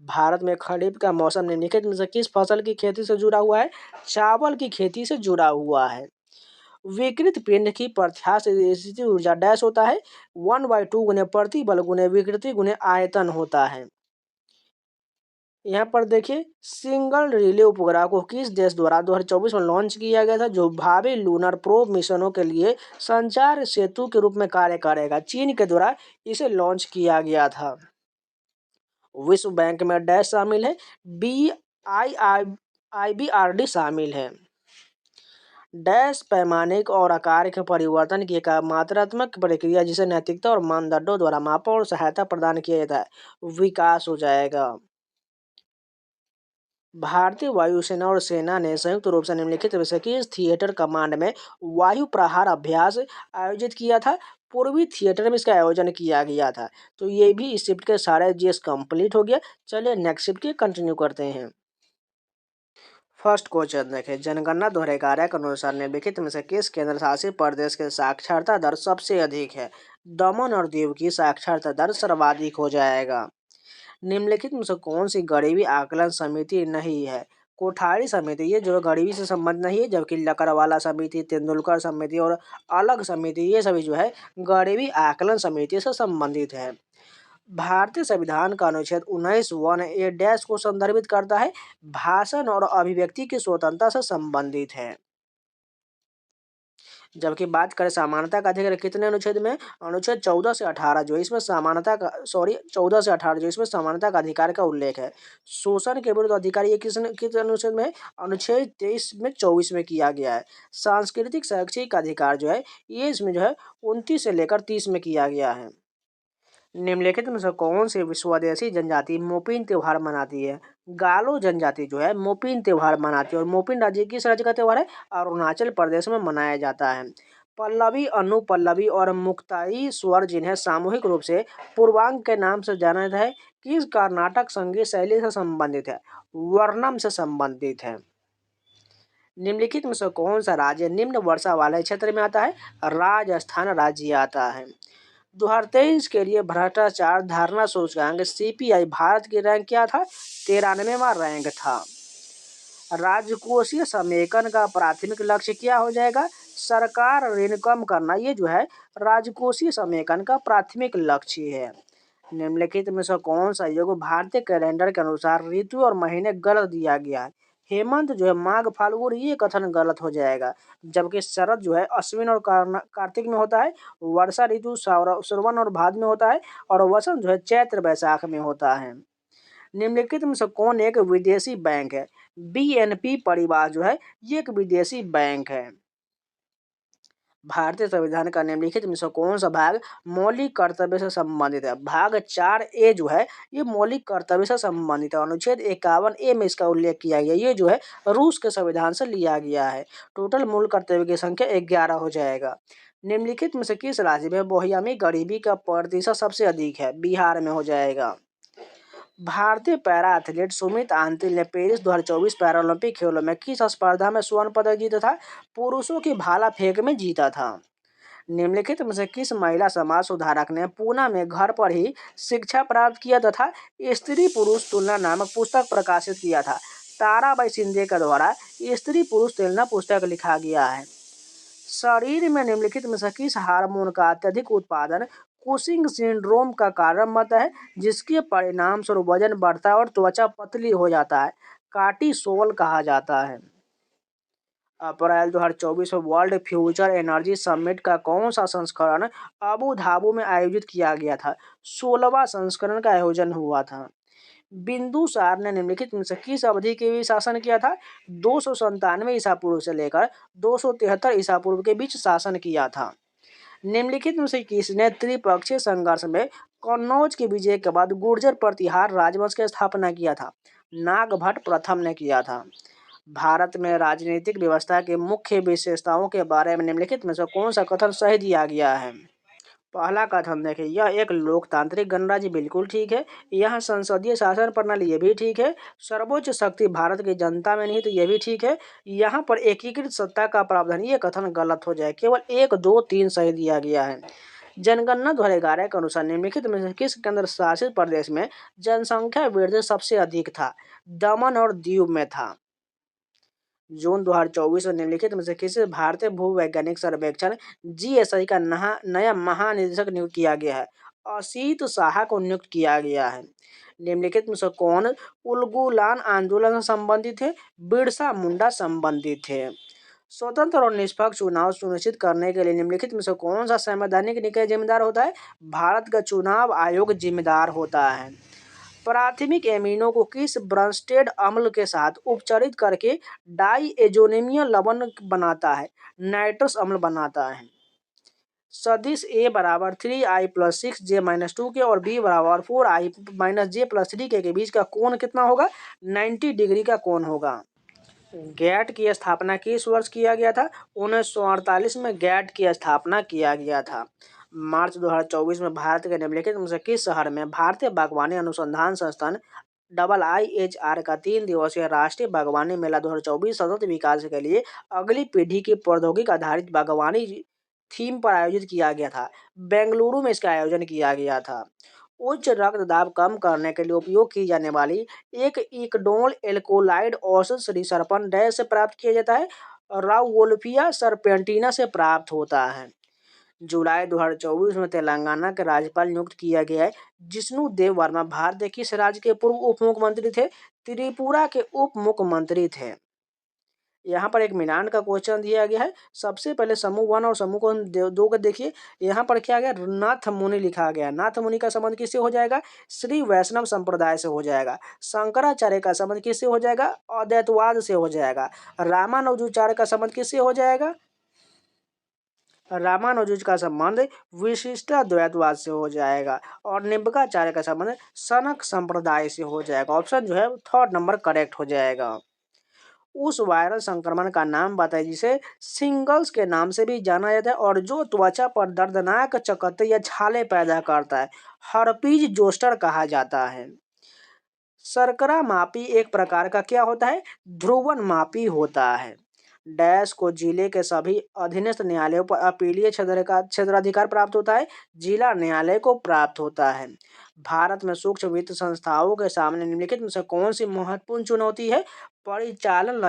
भारत में खरीफ का मौसम निम्नलिखित में से किस फसल की खेती से जुड़ा हुआ है? चावल की खेती से जुड़ा हुआ है। विकृत पिंड की प्रत्यास्थ स्थिति ऊर्जा डैश होता है 1/2 गुने प्रतिबल गुने विकृति गुने आयतन होता है। यहाँ पर देखिए सिंगल रिले उपग्रह को किस देश द्वारा 2024 में लॉन्च किया गया था, जो भावी लूनर प्रोब मिशनों के लिए संचार सेतु के रूप में कार्य करेगा। चीन के द्वारा इसे लॉन्च किया गया था। विश्व बैंक में डैश शामिल है, IBRD शामिल है। डैश पैमाने और आकार के परिवर्तन की एक मात्रात्मक प्रक्रिया जिसे नैतिकता और मानदंडों द्वारा मापा और सहायता प्रदान किया जाता है, विकास हो जाएगा। भारतीय वायुसेना और सेना ने संयुक्त रूप से निम्नलिखित में से किस थिएटर कमांड में वायु प्रहार अभ्यास आयोजित किया था? पूर्वी थिएटर में इसका आयोजन किया गया था। तो ये भी इस शिफ्ट के सारे जीएस कंप्लीट हो गया। चलिए नेक्स्ट शिफ्ट के कंटिन्यू करते हैं। फर्स्ट क्वेश्चन देखें, जनगणना 2011 के अनुसार निम्नलिखित में से किस केंद्र शासित प्रदेश के साक्षरता दर सबसे अधिक है? दमन और दीव की साक्षरता दर सर्वाधिक हो जाएगा। निम्नलिखित में से कौन सी गरीबी आकलन समिति नहीं है? कोठारी समिति ये जो गरीबी से संबंध नहीं है, जबकि लकड़वाला समिति, तेंदुलकर समिति और अलग समिति ये सभी जो है गरीबी आकलन समिति से संबंधित है। भारतीय संविधान का अनुच्छेद 19(1)(a) डैश को संदर्भित करता है, भाषण और अभिव्यक्ति की स्वतंत्रता से संबंधित है। जबकि बात करें समानता का अधिकार कितने अनुच्छेद में? अनुच्छेद 14 से 18 जो इसमें समानता का 14 से 18 जो इसमें समानता का अधिकार का उल्लेख है। शोषण के विरुद्ध अधिकार ये किस अनुच्छेद में है? अनुच्छेद 23 में 24 में किया गया है। सांस्कृतिक शैक्षिक अधिकार जो है ये इसमें जो है 29 से लेकर 30 में किया गया है। निम्नलिखित में से कौन सी स्वदेशी जनजाति मोपिन त्योहार मनाती है? गालो जनजाति जो है मोपिन त्योहार मनाती है और मोपिन राज्य किस राज्य का त्योहार है? अरुणाचल प्रदेश में मनाया जाता है। पल्लवी, अनुपल्लवी और मुक्ताई स्वर जिन्हें सामूहिक रूप से पूर्वांग के नाम से जाना जाता है, किस कर्नाटक संगीत शैली से संबंधित है? वर्णम से संबंधित है। निम्नलिखित में से कौन सा राज्य निम्न वर्षा वाले क्षेत्र में आता है? राजस्थान राज्य आता है। 2023 के लिए भ्रष्टाचार धारणा सूचकांक CPI भारत की रैंक क्या था? 93वां रैंक था। राजकोषीय समेकन का प्राथमिक लक्ष्य क्या हो जाएगा? सरकार ऋण कम करना ये जो है राजकोषीय समेकन का प्राथमिक लक्ष्य है। निम्नलिखित में से कौन सा योग भारतीय कैलेंडर के अनुसार ऋतु और महीने गलत दिया गया है? हेमंत जो है माघ फाल्गुन ये कथन गलत हो जाएगा, जबकि शरद जो है अश्विन और कार्तिक में होता है, वर्षा ऋतु श्रवण और भाद्र में होता है और वसंत जो है चैत्र वैशाख में होता है। निम्नलिखित में से कौन एक विदेशी बैंक है? BNP परिवार जो है ये एक विदेशी बैंक है। भारतीय संविधान का निम्नलिखित में से कौन सा भाग मौलिक कर्तव्य से संबंधित है? भाग 4A जो है ये मौलिक कर्तव्य से संबंधित है। अनुच्छेद 51A में इसका उल्लेख किया गया। ये जो है रूस के संविधान से लिया गया है। टोटल मूल कर्तव्य की संख्या 11 हो जाएगा। निम्नलिखित में से किस राज्य में बोहियामी गरीबी का प्रतिशत सबसे अधिक है? बिहार में हो जाएगा। भारतीय पैरा एथलीट सुमित आंतिल ने पेरिस 2024 पैरालंपिक खेलों में किस स्पर्धा में स्वर्ण पदक जीता था? पुरुषों की भाला फेंक में जीता था। निम्नलिखित में से किस महिला समाज सुधारक ने पूना में घर पर ही शिक्षा प्राप्त किया तथा स्त्री पुरुष तुलना नामक पुस्तक प्रकाशित किया था? ताराबाई शिंदे के द्वारा स्त्री पुरुष तुलना पुस्तक लिखा गया है। शरीर में निम्नलिखित में से किस हार्मोन का अत्यधिक उत्पादन कुशिंग सिंड्रोम का कारण बनता है, जिसके परिणाम स्वरूप वजन बढ़ता है और त्वचा पतली हो जाता है? कार्टिसोल कहा जाता है। अप्रैल 2024 में वर्ल्ड फ्यूचर एनर्जी समिट का कौन सा संस्करण अबू धाबी में आयोजित किया गया था? 16वां संस्करण का आयोजन हुआ था। बिंदुसार ने निम्नलिखित में से किस अवधि के बीच शासन किया था? 297 ईसा पूर्व से लेकर 273 ईसा पूर्व के बीच शासन किया था। निम्नलिखित में से किसने त्रिपक्षीय संघर्ष में कन्नौज की विजय के बाद गुर्जर प्रतिहार राजवंश की स्थापना किया था? नागभट्ट प्रथम ने किया था। भारत में राजनीतिक व्यवस्था की मुख्य विशेषताओं के बारे में निम्नलिखित में से कौन सा कथन सही दिया गया है? पहला कथन देखिए, यह एक लोकतांत्रिक गणराज्य, बिल्कुल ठीक है। यहाँ संसदीय शासन प्रणाली, ये भी ठीक है। सर्वोच्च शक्ति भारत की जनता में नहीं, तो ये भी ठीक है। यहाँ पर एकीकृत सत्ता का प्रावधान, ये कथन गलत हो जाए, केवल 1, 2, 3 सही दिया गया है। जनगणना 2011 के अनुसार निम्नलिखित में से किस केंद्र शासित प्रदेश में जनसंख्या वृद्धि सबसे अधिक था? दमन और दीव में था। जून 2024 में निम्नलिखित में से किसी भारतीय भूवैज्ञानिक सर्वेक्षण जीएसआई का नया महानिदेशक नियुक्त किया गया है? असीत साहा को नियुक्त किया गया है। निम्नलिखित में से कौन उलगुलान आंदोलन से संबंधित थे? बिरसा मुंडा संबंधित थे। स्वतंत्र और निष्पक्ष चुनाव सुनिश्चित करने के लिए निम्नलिखित में से कौन सा संवैधानिक निकाय जिम्मेदार होता है? भारत का चुनाव आयोग जिम्मेदार होता है। प्राथमिक एमिनो को किस ब्रंस्टेड अम्ल के साथ उपचारित करके डाइएजोनेमियल लवण बनाता है? नाइट्रस अम्ल बनाता है। सदिश ए बराबर 3i+6j-2 के और बी बराबर 4i-j+3 के बीच का कोण कितना होगा? 90 डिग्री का कोण होगा। गैट की स्थापना किस वर्ष किया गया था? 1948 में गैट की स्थापना किया गया था। मार्च 2024 में भारत के निम्नलिखित में से किस शहर में भारतीय बागवानी अनुसंधान संस्थान IIHR का 3 दिवसीय राष्ट्रीय बागवानी मेला 2024 सतत विकास के लिए अगली पीढ़ी की प्रौद्योगिकी आधारित बागवानी थीम पर आयोजित किया गया था? बेंगलुरु में इसका आयोजन किया गया था। उच्च रक्तदाब कम करने के लिए उपयोग की जाने वाली एक इकडोल एल्कोलाइड औषध सरीसृपण डैश से प्राप्त किया जाता है? राउवोल्फिया सर्पेंटिना से प्राप्त होता है। जुलाई 2024 में तेलंगाना के राज्यपाल नियुक्त किया गया है जिष्णु देव वर्मा भारत के किस राज्य के पूर्व उप मुख्यमंत्री थे? त्रिपुरा के उप मुख्यमंत्री थे। यहाँ पर एक मिलान का क्वेश्चन दिया गया है। सबसे पहले समूह 1 और समूह 2 को देखिए। यहाँ पर क्या गया? नाथ मुनि लिखा गया। नाथ मुनि का संबंध किससे हो जाएगा? श्री वैष्णव संप्रदाय से हो जाएगा। शंकराचार्य का संबंध किससे हो जाएगा? अद्वैतवाद से हो जाएगा। रामानुजाचार्य का संबंध किससे हो जाएगा? रामानुज का संबंध विशिष्टाद्वैतवाद से हो जाएगा। और निम्बकाचार्य का संबंध सनक संप्रदाय से हो जाएगा। ऑप्शन जो है 3rd नंबर करेक्ट हो जाएगा। उस वायरल संक्रमण का नाम बताइए जिसे सिंगल्स के नाम से भी जाना जाता है और जो त्वचा पर दर्दनाक चकत्ते या छाले पैदा करता है? हर्पीज जोस्टर कहा जाता है। शर्करा मापी एक प्रकार का क्या होता है? ध्रुवन मापी होता है। डैश को जिले के सभी अधीनस्थ न्यायालयों पर अपीलीय क्षेत्राधिकार प्राप्त होता है? जिला न्यायालय को प्राप्त होता है। भारत में सूक्ष्म वित्त संस्थाओं के सामने निम्नलिखित में से कौन सी महत्वपूर्ण चुनौती है? परिचालन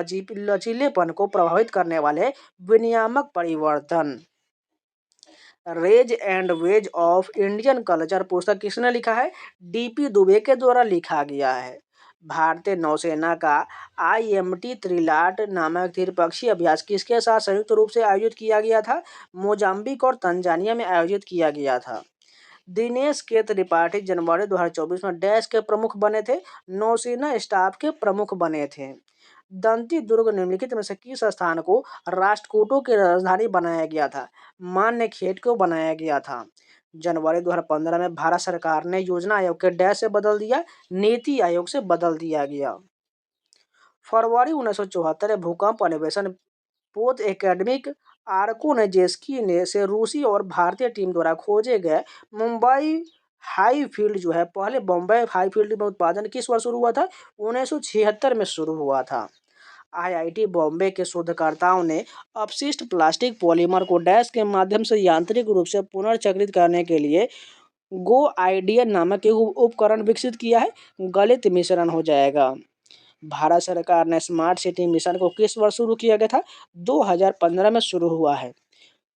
लचीलेपन को प्रभावित करने वाले विनियामक परिवर्तन। Rays and ways of Indian culture पुस्तक किसने लिखा है? डीपी दुबे के द्वारा लिखा गया है। भारतीय नौसेना का IMT त्रिलाट नामक त्रिपक्षीय अभ्यास किसके साथ संयुक्त रूप से आयोजित किया गया था? मोजाम्बिक और तंजानिया में आयोजित किया गया था। दिनेश के त्रिपाठी जनवरी 2024 में डैश के प्रमुख बने थे? नौसेना स्टाफ के प्रमुख बने थे। दंती दुर्ग निम्नलिखित में से किस स्थान को राष्ट्रकूटों की राजधानी बनाया गया था? मान्य खेत को बनाया गया था। जनवरी 2015 में भारत सरकार ने योजना आयोग के डैश से बदल दिया? नीति आयोग से बदल दिया गया। फरवरी 1974 में भूकंप अन्वेषण पोत एकेडमिक आर्को ने जेस्की ने से रूसी और भारतीय टीम द्वारा खोजे गए मुंबई हाई फील्ड जो है, पहले बॉम्बे हाई फील्ड में उत्पादन किस वर्ष शुरू हुआ था? 1976 में शुरू हुआ था। IIT बॉम्बे के शोधकर्ताओं ने अपशिष्ट प्लास्टिक पॉलीमर को डैश के माध्यम से यांत्रिक रूप से पुनर्चक्रित करने के लिए गो आइडिया नामक एक उपकरण विकसित किया है? गलित मिश्रण हो जाएगा। भारत सरकार ने स्मार्ट सिटी मिशन को किस वर्ष शुरू किया गया था? 2015 में शुरू हुआ है।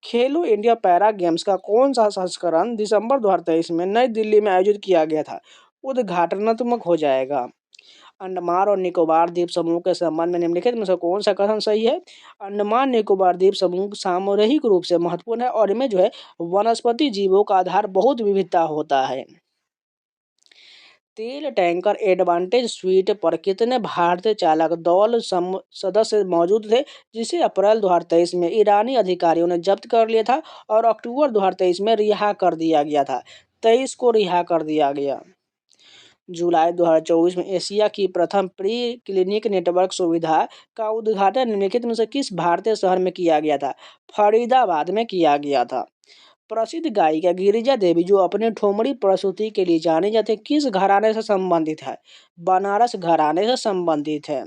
खेलो इंडिया पैरा गेम्स का कौन सा संस्करण दिसंबर 2023 में नई दिल्ली में आयोजित किया गया था? उद्घाटनात्मक हो जाएगा। अंडमान और निकोबार द्वीप समूह के संबंध में निम्नलिखित में से कौन सा कथन सही है? अंडमान निकोबार द्वीप समूह सामूहिक रूप से महत्वपूर्ण है और इनमें जो है वनस्पति जीवों का आधार बहुत विविधता होता है। तेल टैंकर एडवांटेज स्वीट पर कितने भारतीय चालक दल सदस्य मौजूद थे जिसे अप्रैल 2023 में ईरानी अधिकारियों ने जब्त कर लिया था और अक्टूबर 2023 में रिहा कर दिया गया था? 23 को रिहा कर दिया गया। जुलाई 2024 में एशिया की प्रथम प्री क्लिनिक नेटवर्क सुविधा का उद्घाटन निम्नलिखित में से किस भारतीय शहर में किया गया था? फरीदाबाद में किया गया था। प्रसिद्ध गायिका गिरिजा देवी जो अपने ठोमरी प्रस्तुति के लिए जाने जाते हैं, किस घराने से संबंधित है? बनारस घराने से संबंधित है।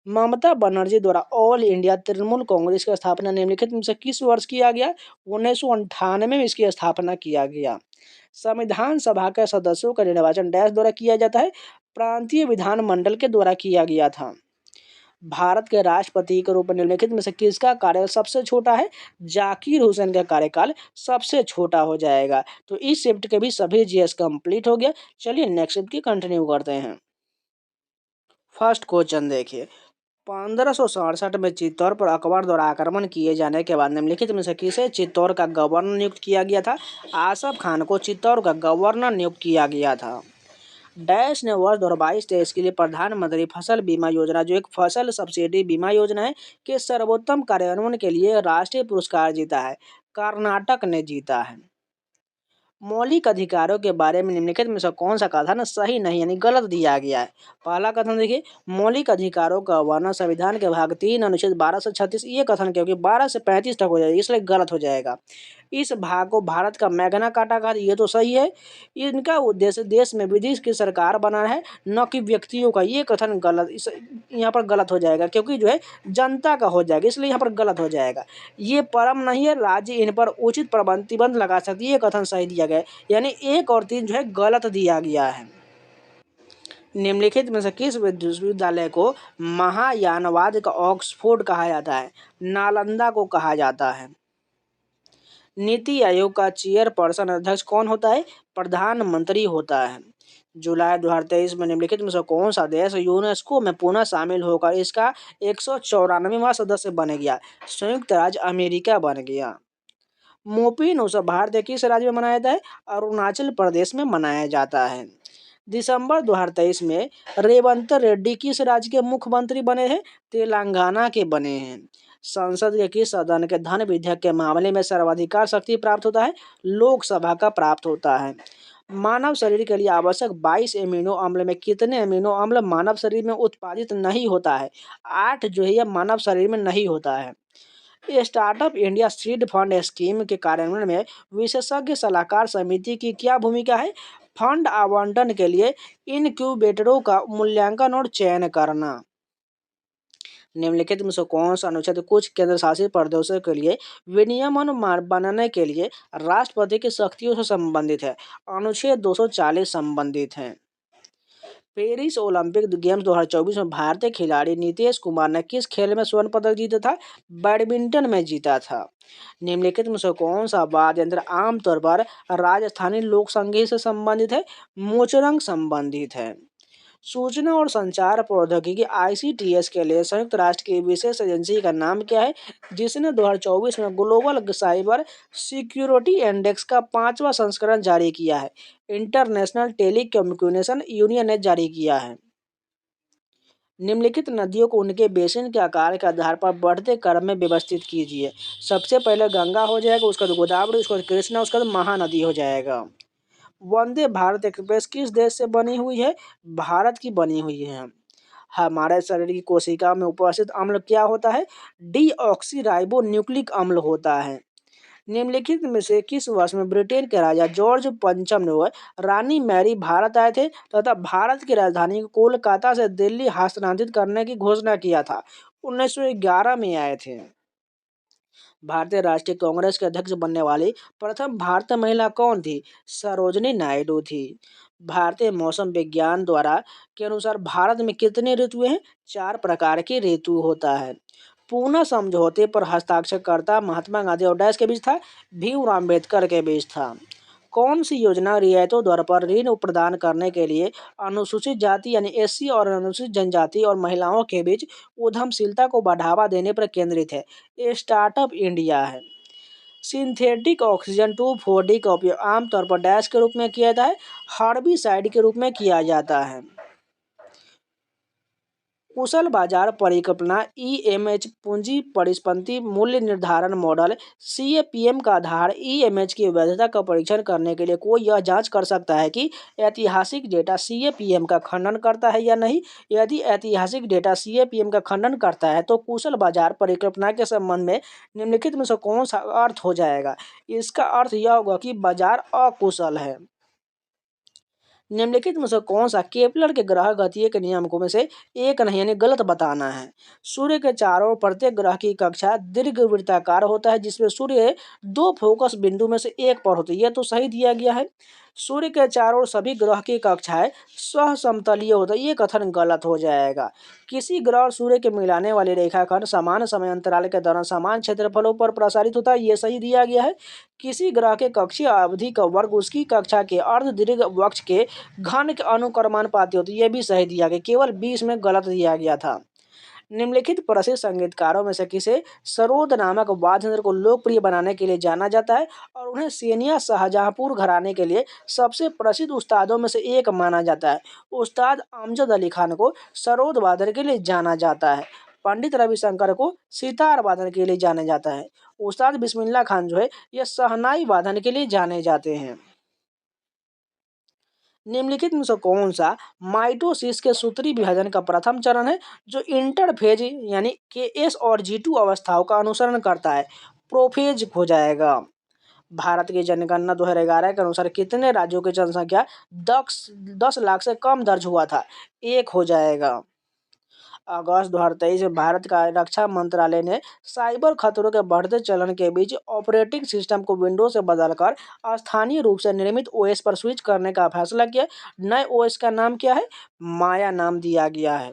ममता बनर्जी द्वारा ऑल इंडिया तृणमूल कांग्रेस की स्थापना निम्नलिखित में से किस वर्ष किया गया? 1998 में इसकी स्थापना किया गया। संविधान सभा के सदस्यों का निर्वाचन डैश द्वारा किया जाता है? प्रांतीय विधानमंडल के द्वारा किया गया था। भारत के राष्ट्रपति के रूप में निम्नलिखित में से किसका कार्यकाल सबसे छोटा है? जाकिर हुसैन का कार्यकाल सबसे छोटा हो जाएगा। तो इस शिफ्ट के भी सभी जीएस कंप्लीट हो गया। चलिए नेक्स्ट शिफ्ट की कंटिन्यू करते हैं। फर्स्ट क्वेश्चन देखिए, 1567 में चित्तौड़ पर अकबर द्वारा आक्रमण किए जाने के बाद निम्नलिखित में से किसे चित्तौड़ का गवर्नर नियुक्त किया गया था? आसफ खान को चित्तौड़ का गवर्नर नियुक्त किया गया था। डैश ने वर्ष 2022-23 के लिए प्रधानमंत्री फसल बीमा योजना, जो एक फसल सब्सिडी बीमा योजना है, के सर्वोत्तम कार्यान्वयन के लिए राष्ट्रीय पुरस्कार जीता है। कर्नाटक ने जीता है। मौलिक अधिकारों के बारे में निम्नलिखित में से कौन सा कथन सही नहीं यानी गलत दिया गया है? पहला कथन देखिए, मौलिक अधिकारों का वर्णन संविधान के भाग 3 अनुच्छेद 12 से 36, ये कथन क्योंकि 12 से 35 तक हो जाएगा, इसलिए गलत हो जाएगा। इस भाग को भारत का मैग्ना कार्टा कहा, ये तो सही है। इनका उद्देश्य देश में विधि की सरकार बनाना है, न कि व्यक्तियों का, ये कथन गलत, इस यहाँ पर गलत हो जाएगा क्योंकि जो है जनता का हो जाएगा, इसलिए यहाँ पर गलत हो जाएगा। ये परम नहीं है, राज्य इन पर उचित प्रतिबंध लगा सकती है, ये कथन सही दिया गया है। यानी 1 और 3 जो है गलत दिया गया है। निम्नलिखित में से किस विश्वविद्यालय को महायानवाद का ऑक्सफोर्ड कहा जाता है? नालंदा को कहा जाता है। नीति आयोग का चेयरपर्सन अध्यक्ष कौन होता है? प्रधानमंत्री होता है। जुलाई 2023 में निम्नलिखित में से कौन सा देश यूनेस्को में पुनः शामिल होकर इसका 194वां सदस्य बन गया? संयुक्त राज्य अमेरिका बन गया। मोपिन उत्सव भारत के किस राज्य में मनाया जाता है? अरुणाचल प्रदेश में मनाया जाता है। दिसंबर 2023 में रेवंत रेड्डी किस राज्य के मुख्यमंत्री बने हैं? तेलंगाना के बने हैं। संसद के किस सदन के धन विधेयक के मामले में सर्वाधिकार शक्ति प्राप्त होता है? लोकसभा का प्राप्त होता है। मानव शरीर के लिए आवश्यक 22 एमिनो अम्ल में कितने एमिनो अम्ल मानव शरीर में उत्पादित नहीं होता है? 8 जो है यह मानव शरीर में नहीं होता है। Startup India seed fund scheme के कार्यान्वयन में विशेषज्ञ सलाहकार समिति की क्या भूमिका है? फंड आवंटन के लिए इनक्यूबेटरों का मूल्यांकन और चयन करना। निम्नलिखित में से कौन सा अनुच्छेद कुछ केंद्र शासित प्रदेशों के लिए विनियमन बनाने के लिए राष्ट्रपति की शक्तियों से संबंधित है? अनुच्छेद 240 संबंधित है। पेरिस ओलंपिक गेम्स 2024 में भारतीय खिलाड़ी नीतीश कुमार ने किस खेल में स्वर्ण पदक जीता था? बैडमिंटन में जीता था। निम्नलिखित में से कौन सा वाद्य यंत्र आमतौर पर राजस्थानी लोक संगीत से संबंधित है? मोचरंग संबंधित है। सूचना और संचार प्रौद्योगिकी आईसीटीएस के लिए संयुक्त राष्ट्र की विशेष एजेंसी का नाम क्या है, जिसने 2024 में ग्लोबल साइबर सिक्योरिटी इंडेक्स का 5वां संस्करण जारी किया है? इंटरनेशनल टेलीकम्युनिकेशन यूनियन ने जारी किया है। निम्नलिखित नदियों को उनके बेसिन के आकार के आधार पर बढ़ते क्रम में व्यवस्थित कीजिए। सबसे पहले गंगा हो जाएगा, उसके बाद गोदावरी, उसके बाद कृष्णा, उसके बाद महानदी हो जाएगा। वंदे भारत एक्सप्रेस किस देश से बनी हुई है? भारत की बनी हुई है। हमारे शरीर की कोशिका में उपस्थित अम्ल क्या होता है? डीऑक्सीराइबो न्यूक्लिक अम्ल होता है। निम्नलिखित में से किस वर्ष में ब्रिटेन के राजा जॉर्ज पंचम ने रानी मैरी भारत आए थे तथा भारत की राजधानी कोलकाता से दिल्ली हस्तांतरित करने की घोषणा किया था? 1911 में आए थे। भारतीय राष्ट्रीय कांग्रेस के अध्यक्ष बनने वाली प्रथम भारतीय महिला कौन थी? सरोजनी नायडू थी। भारतीय मौसम विज्ञान द्वारा के अनुसार भारत में कितने ऋतु हैं? 4 प्रकार की ऋतु होता है। पूना समझौते पर हस्ताक्षरकर्ता महात्मा गांधी और डैश के बीच था? भीमराव अम्बेडकर के बीच था। कौन सी योजना रियायतों दर पर ऋण प्रदान करने के लिए अनुसूचित जाति यानी एससी और अनुसूचित जनजाति और महिलाओं के बीच उद्यमशीलता को बढ़ावा देने पर केंद्रित है? ये स्टार्टअप इंडिया है। सिंथेटिक ऑक्सीजन 2,4-D का उपयोग आमतौर पर डैश के रूप में किया जाता है? हर्बिसाइड के रूप में किया जाता है। कुशल बाजार परिकल्पना ईएमएच पूंजी परिसंपत्ति मूल्य निर्धारण मॉडल सीएपीएम का आधार ईएमएच की वैधता का परीक्षण करने के लिए कोई यह जांच कर सकता है कि ऐतिहासिक डेटा सीएपीएम का खंडन करता है या नहीं। यदि ऐतिहासिक डेटा सीएपीएम का खंडन करता है तो कुशल बाजार परिकल्पना के संबंध में निम्नलिखित में से कौन सा अर्थ हो जाएगा। इसका अर्थ यह होगा कि बाजार अकुशल है। निम्नलिखित में से कौन सा केपलर के ग्रह गति के नियमों में से एक नहीं, यानी गलत बताना है। सूर्य के चारों ओर प्रत्येक ग्रह की कक्षा दीर्घवृत्ताकार होता है जिसमें सूर्य दो फोकस बिंदु में से एक पर होती है। यह तो सही दिया गया है। सूर्य के चारों ओर सभी ग्रह की कक्षाएं स्वसमतलीय होता है, ये कथन गलत हो जाएगा। किसी ग्रह और सूर्य के मिलाने वाली रेखाखंड समान समय अंतराल के दौरान समान क्षेत्रफलों पर प्रसारित होता है, ये सही दिया गया है। किसी ग्रह के कक्षीय अवधि का वर्ग उसकी कक्षा के अर्ध दीर्घ वक्ष के घन के अनुक्रमानुपाती होती है, यह भी सही दिया गया। केवल 20 में गलत दिया गया था। निम्नलिखित प्रसिद्ध संगीतकारों में से किसे सरोद नामक वाद्य यंत्र को लोकप्रिय बनाने के लिए जाना जाता है और उन्हें सेनिया शाहजहांपुर घराने के लिए सबसे प्रसिद्ध उस्तादों में से एक माना जाता है। उस्ताद अमजद अली खान को सरोद वादन के लिए जाना जाता है। पंडित रविशंकर को सितार वादन के लिए जाना जाता है। उस्ताद बिस्मिल्लाह खान जो है यह शहनाई वादन के लिए जाने जाते हैं। निम्नलिखित में से कौन सा माइटोसिस के सूत्री विभाजन का प्रथम चरण है जो इंटरफेज यानी के एस और G2 अवस्थाओं का अनुसरण करता है। प्रोफेज हो जाएगा। भारत की जनगणना 2011 के अनुसार कितने राज्यों की जनसंख्या 10 लाख से कम दर्ज हुआ था। 1 हो जाएगा। अगस्त 2023 में भारत का रक्षा मंत्रालय ने साइबर खतरों के बढ़ते चलन के बीच ऑपरेटिंग सिस्टम को विंडोज से बदलकर स्थानीय रूप से निर्मित ओएस पर स्विच करने का फैसला किया। नए ओएस का नाम क्या है? माया नाम दिया गया है।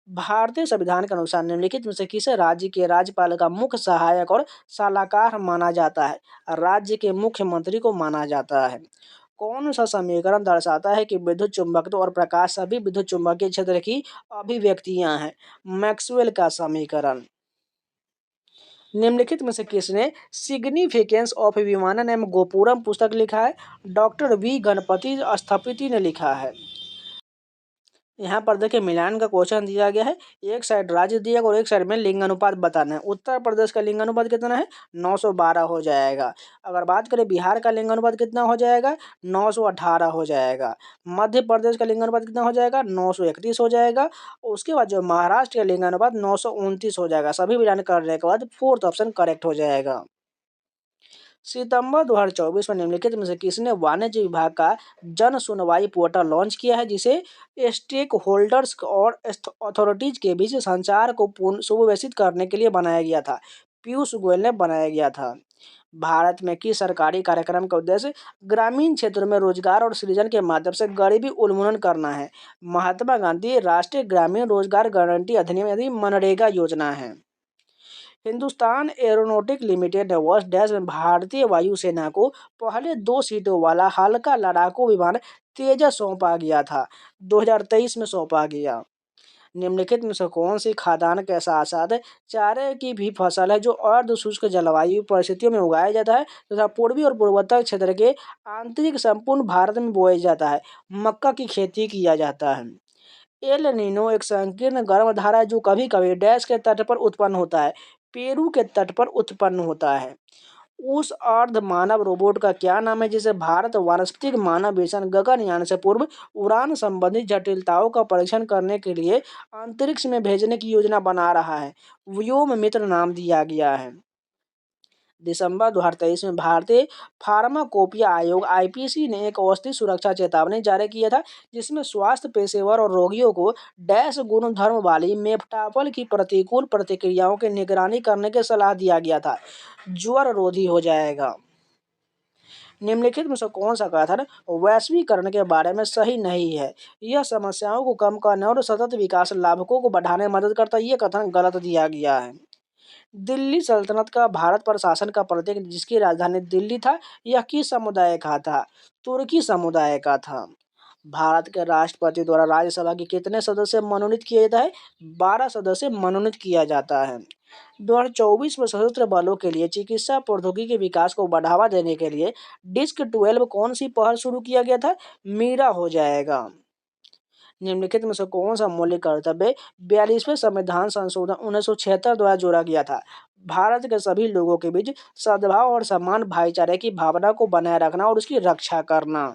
भारतीय संविधान के अनुसार निम्नलिखित में से किसे राज्य के राज्यपाल का मुख्य सहायक और सलाहकार माना जाता है? राज्य के मुख्यमंत्री को माना जाता है। कौन सा समीकरण दर्शाता है कि विद्युत चुंबकत्व और प्रकाश सभी विद्युत चुम्बकीय क्षेत्र की अभिव्यक्तियां हैं? मैक्सवेल का समीकरण। निम्नलिखित में से किसने सिग्निफिकेंस ऑफ विमानन एवं गोपुरम पुस्तक लिखा है? डॉक्टर वी गणपति स्थपति ने लिखा है। यहाँ पर देखिए मिलान का क्वेश्चन दिया गया है। एक साइड राज्य दिया और एक साइड में लिंग अनुपात बताना है। उत्तर प्रदेश का लिंग अनुपात कितना है? 912 हो जाएगा। अगर बात करें बिहार का लिंग अनुपात कितना हो जाएगा? 918 हो जाएगा। मध्य प्रदेश का लिंग अनुपात कितना हो जाएगा? 931 हो जाएगा। उसके बाद जो महाराष्ट्र का लिंग अनुपात 929 हो जाएगा। सभी मिलान करने के बाद फोर्थ ऑप्शन करेक्ट हो जाएगा। सितंबर 2024 में निम्नलिखित में से किसने वाणिज्य विभाग का जन सुनवाई पोर्टल लॉन्च किया है जिसे स्टेक होल्डर्स और अथॉरिटीज के बीच संचार को सुव्यवस्थित करने के लिए बनाया गया था? पीयूष गोयल ने बनाया गया था। भारत में किस सरकारी कार्यक्रम का उद्देश्य ग्रामीण क्षेत्रों में रोजगार और सृजन के माध्यम से गरीबी उन्मूलन करना है? महात्मा गांधी राष्ट्रीय ग्रामीण रोजगार गारंटी अधिनियम यानी मनरेगा योजना है। हिंदुस्तान एरोनॉटिक लिमिटेड ने वर्ष डैश में भारतीय वायुसेना को पहले 2 सीटों वाला हल्का लड़ाकू विमान तेजस सौंपा गया था। 2023 में सौंपा गया। निम्नलिखित में से कौन सी खाद्यान्न के साथ साथ चारे की भी फसल है जो अर्ध शुष्क जलवायु परिस्थितियों में उगाया जाता है तथा पूर्वी और पूर्वोत्तर क्षेत्र के आंतरिक संपूर्ण भारत में बोया जाता है? मक्का की खेती किया जाता है। एल नीनो एक संकीर्ण गर्म धारा है जो कभी कभी डैश के तट पर उत्पन्न होता है। पेरू के तट पर उत्पन्न होता है। उस अर्ध मानव रोबोट का क्या नाम है जिसे भारत वानस्पतिक मानव मिशन गगनयान से पूर्व उड़ान संबंधी जटिलताओं का परीक्षण करने के लिए अंतरिक्ष में भेजने की योजना बना रहा है? व्योम मित्र नाम दिया गया है। दिसंबर 2023 में भारतीय फार्माकोपिया आयोग आईपीसी ने एक औषधि सुरक्षा चेतावनी जारी किया था जिसमें स्वास्थ्य पेशेवर और रोगियों को डैश गुणधर्म वाली मेफ्टापल की प्रतिकूल प्रतिक्रियाओं की निगरानी करने की सलाह दिया गया था। ज्वर रोधी हो जाएगा। निम्नलिखित में से कौन सा कथन वैश्वीकरण के बारे में सही नहीं है? यह समस्याओं को कम करने और सतत विकास लाभों को बढ़ाने में मदद करता है, ये कथन गलत दिया गया है। दिल्ली सल्तनत का भारत पर शासन का प्रतीक जिसकी राजधानी दिल्ली था यह किस समुदाय का था? तुर्की समुदाय का था। भारत के राष्ट्रपति द्वारा राज्यसभा के कितने सदस्य मनोनीत किया जाता है? 12 सदस्य मनोनीत किया जाता है। 2024 में सशस्त्र बलों के लिए चिकित्सा प्रौद्योगिकी के विकास को बढ़ावा देने के लिए डिस्क 12 कौन सी पहल शुरू किया गया था? मीरा हो जाएगा। निम्नलिखित में से कौन सा मौलिक कर्तव्य 42वें संविधान संशोधन 1976 द्वारा जोड़ा गया था? भारत के सभी लोगों के बीच सद्भाव और सम्मान भाईचारे की भावना को बनाए रखना और उसकी रक्षा करना।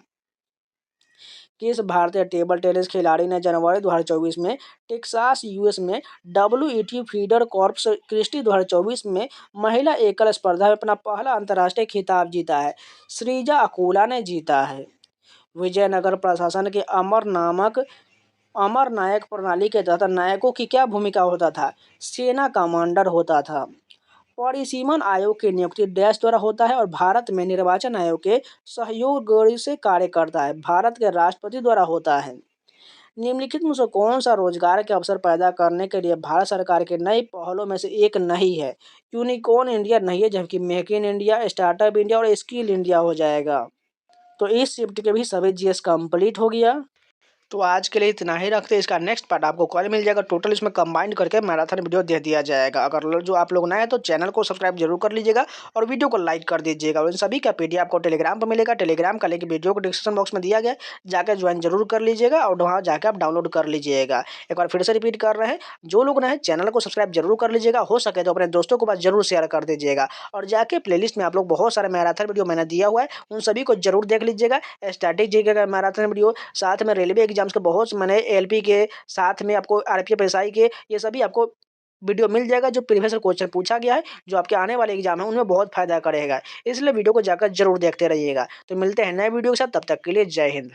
किस भारतीय टेबल टेनिस खिलाड़ी ने जनवरी 2024 में टेक्सास यूएस में WTA फीडर कॉर्प्स क्रिस्टी 2024 में महिला एकल स्पर्धा में अपना पहला अंतर्राष्ट्रीय खिताब जीता है? श्रीजा अकोला ने जीता है। विजयनगर प्रशासन के अमर नायक प्रणाली के तहत नायकों की क्या भूमिका होता था? सेना कमांडर होता था। परिसीमन आयोग की नियुक्ति डैश द्वारा होता है और भारत में निर्वाचन आयोग के सहयोग से कार्य करता है? भारत के राष्ट्रपति द्वारा होता है। निम्नलिखित में से कौन सा रोजगार के अवसर पैदा करने के लिए भारत सरकार के नई पहलों में से एक नहीं है? यूनिकॉर्न इंडिया नहीं है, जबकि make in India, startup India और स्किल इंडिया हो जाएगा। तो इस शिफ्ट के भी सभी जीएस कंप्लीट हो गया। तो आज के लिए इतना ही रखते हैं। इसका नेक्स्ट पार्ट आपको कल मिल जाएगा। टोटल इसमें कंबाइंड करके मैराथन वीडियो दे दिया जाएगा। अगर जो आप लोग नए हैं तो चैनल को सब्सक्राइब जरूर कर लीजिएगा और वीडियो को लाइक कर दीजिएगा। और इन सभी का पीडीएफ आपको टेलीग्राम पर मिलेगा। टेलीग्राम का लिंक वीडियो को डिस्क्रिप्शन बॉक्स में दिया गया है, जाकर ज्वाइन जरूर कर लीजिएगा और वहाँ जाकर आप डाउनलोड कर लीजिएगा। एक बार फिर से रिपीट कर रहे हैं, जो लोग नए चैनल को सब्सक्राइब जरूर कर लीजिएगा। हो सके तो अपने दोस्तों के पास जरूर शेयर कर दीजिएगा और जाके प्लेलिस्ट में आप लोग बहुत सारे मैराथन वीडियो मैंने दिया हुआ है, उन सभी को जरूर देख लीजिएगा। स्टैटिक जीके का मैराथन वीडियो, साथ में रेलवे एग्जाम्स के बहुत मैंने एलपी के, साथ में आपको आरपीएफ एसआई के, ये सभी आपको वीडियो मिल जाएगा जो प्रीवियस क्वेश्चन पूछा गया है, जो आपके आने वाले एग्जाम है उनमें बहुत फायदा करेगा। इसलिए वीडियो को जाकर जरूर देखते रहिएगा। तो मिलते हैं नए वीडियो के साथ, तब तक के लिए जय हिंद।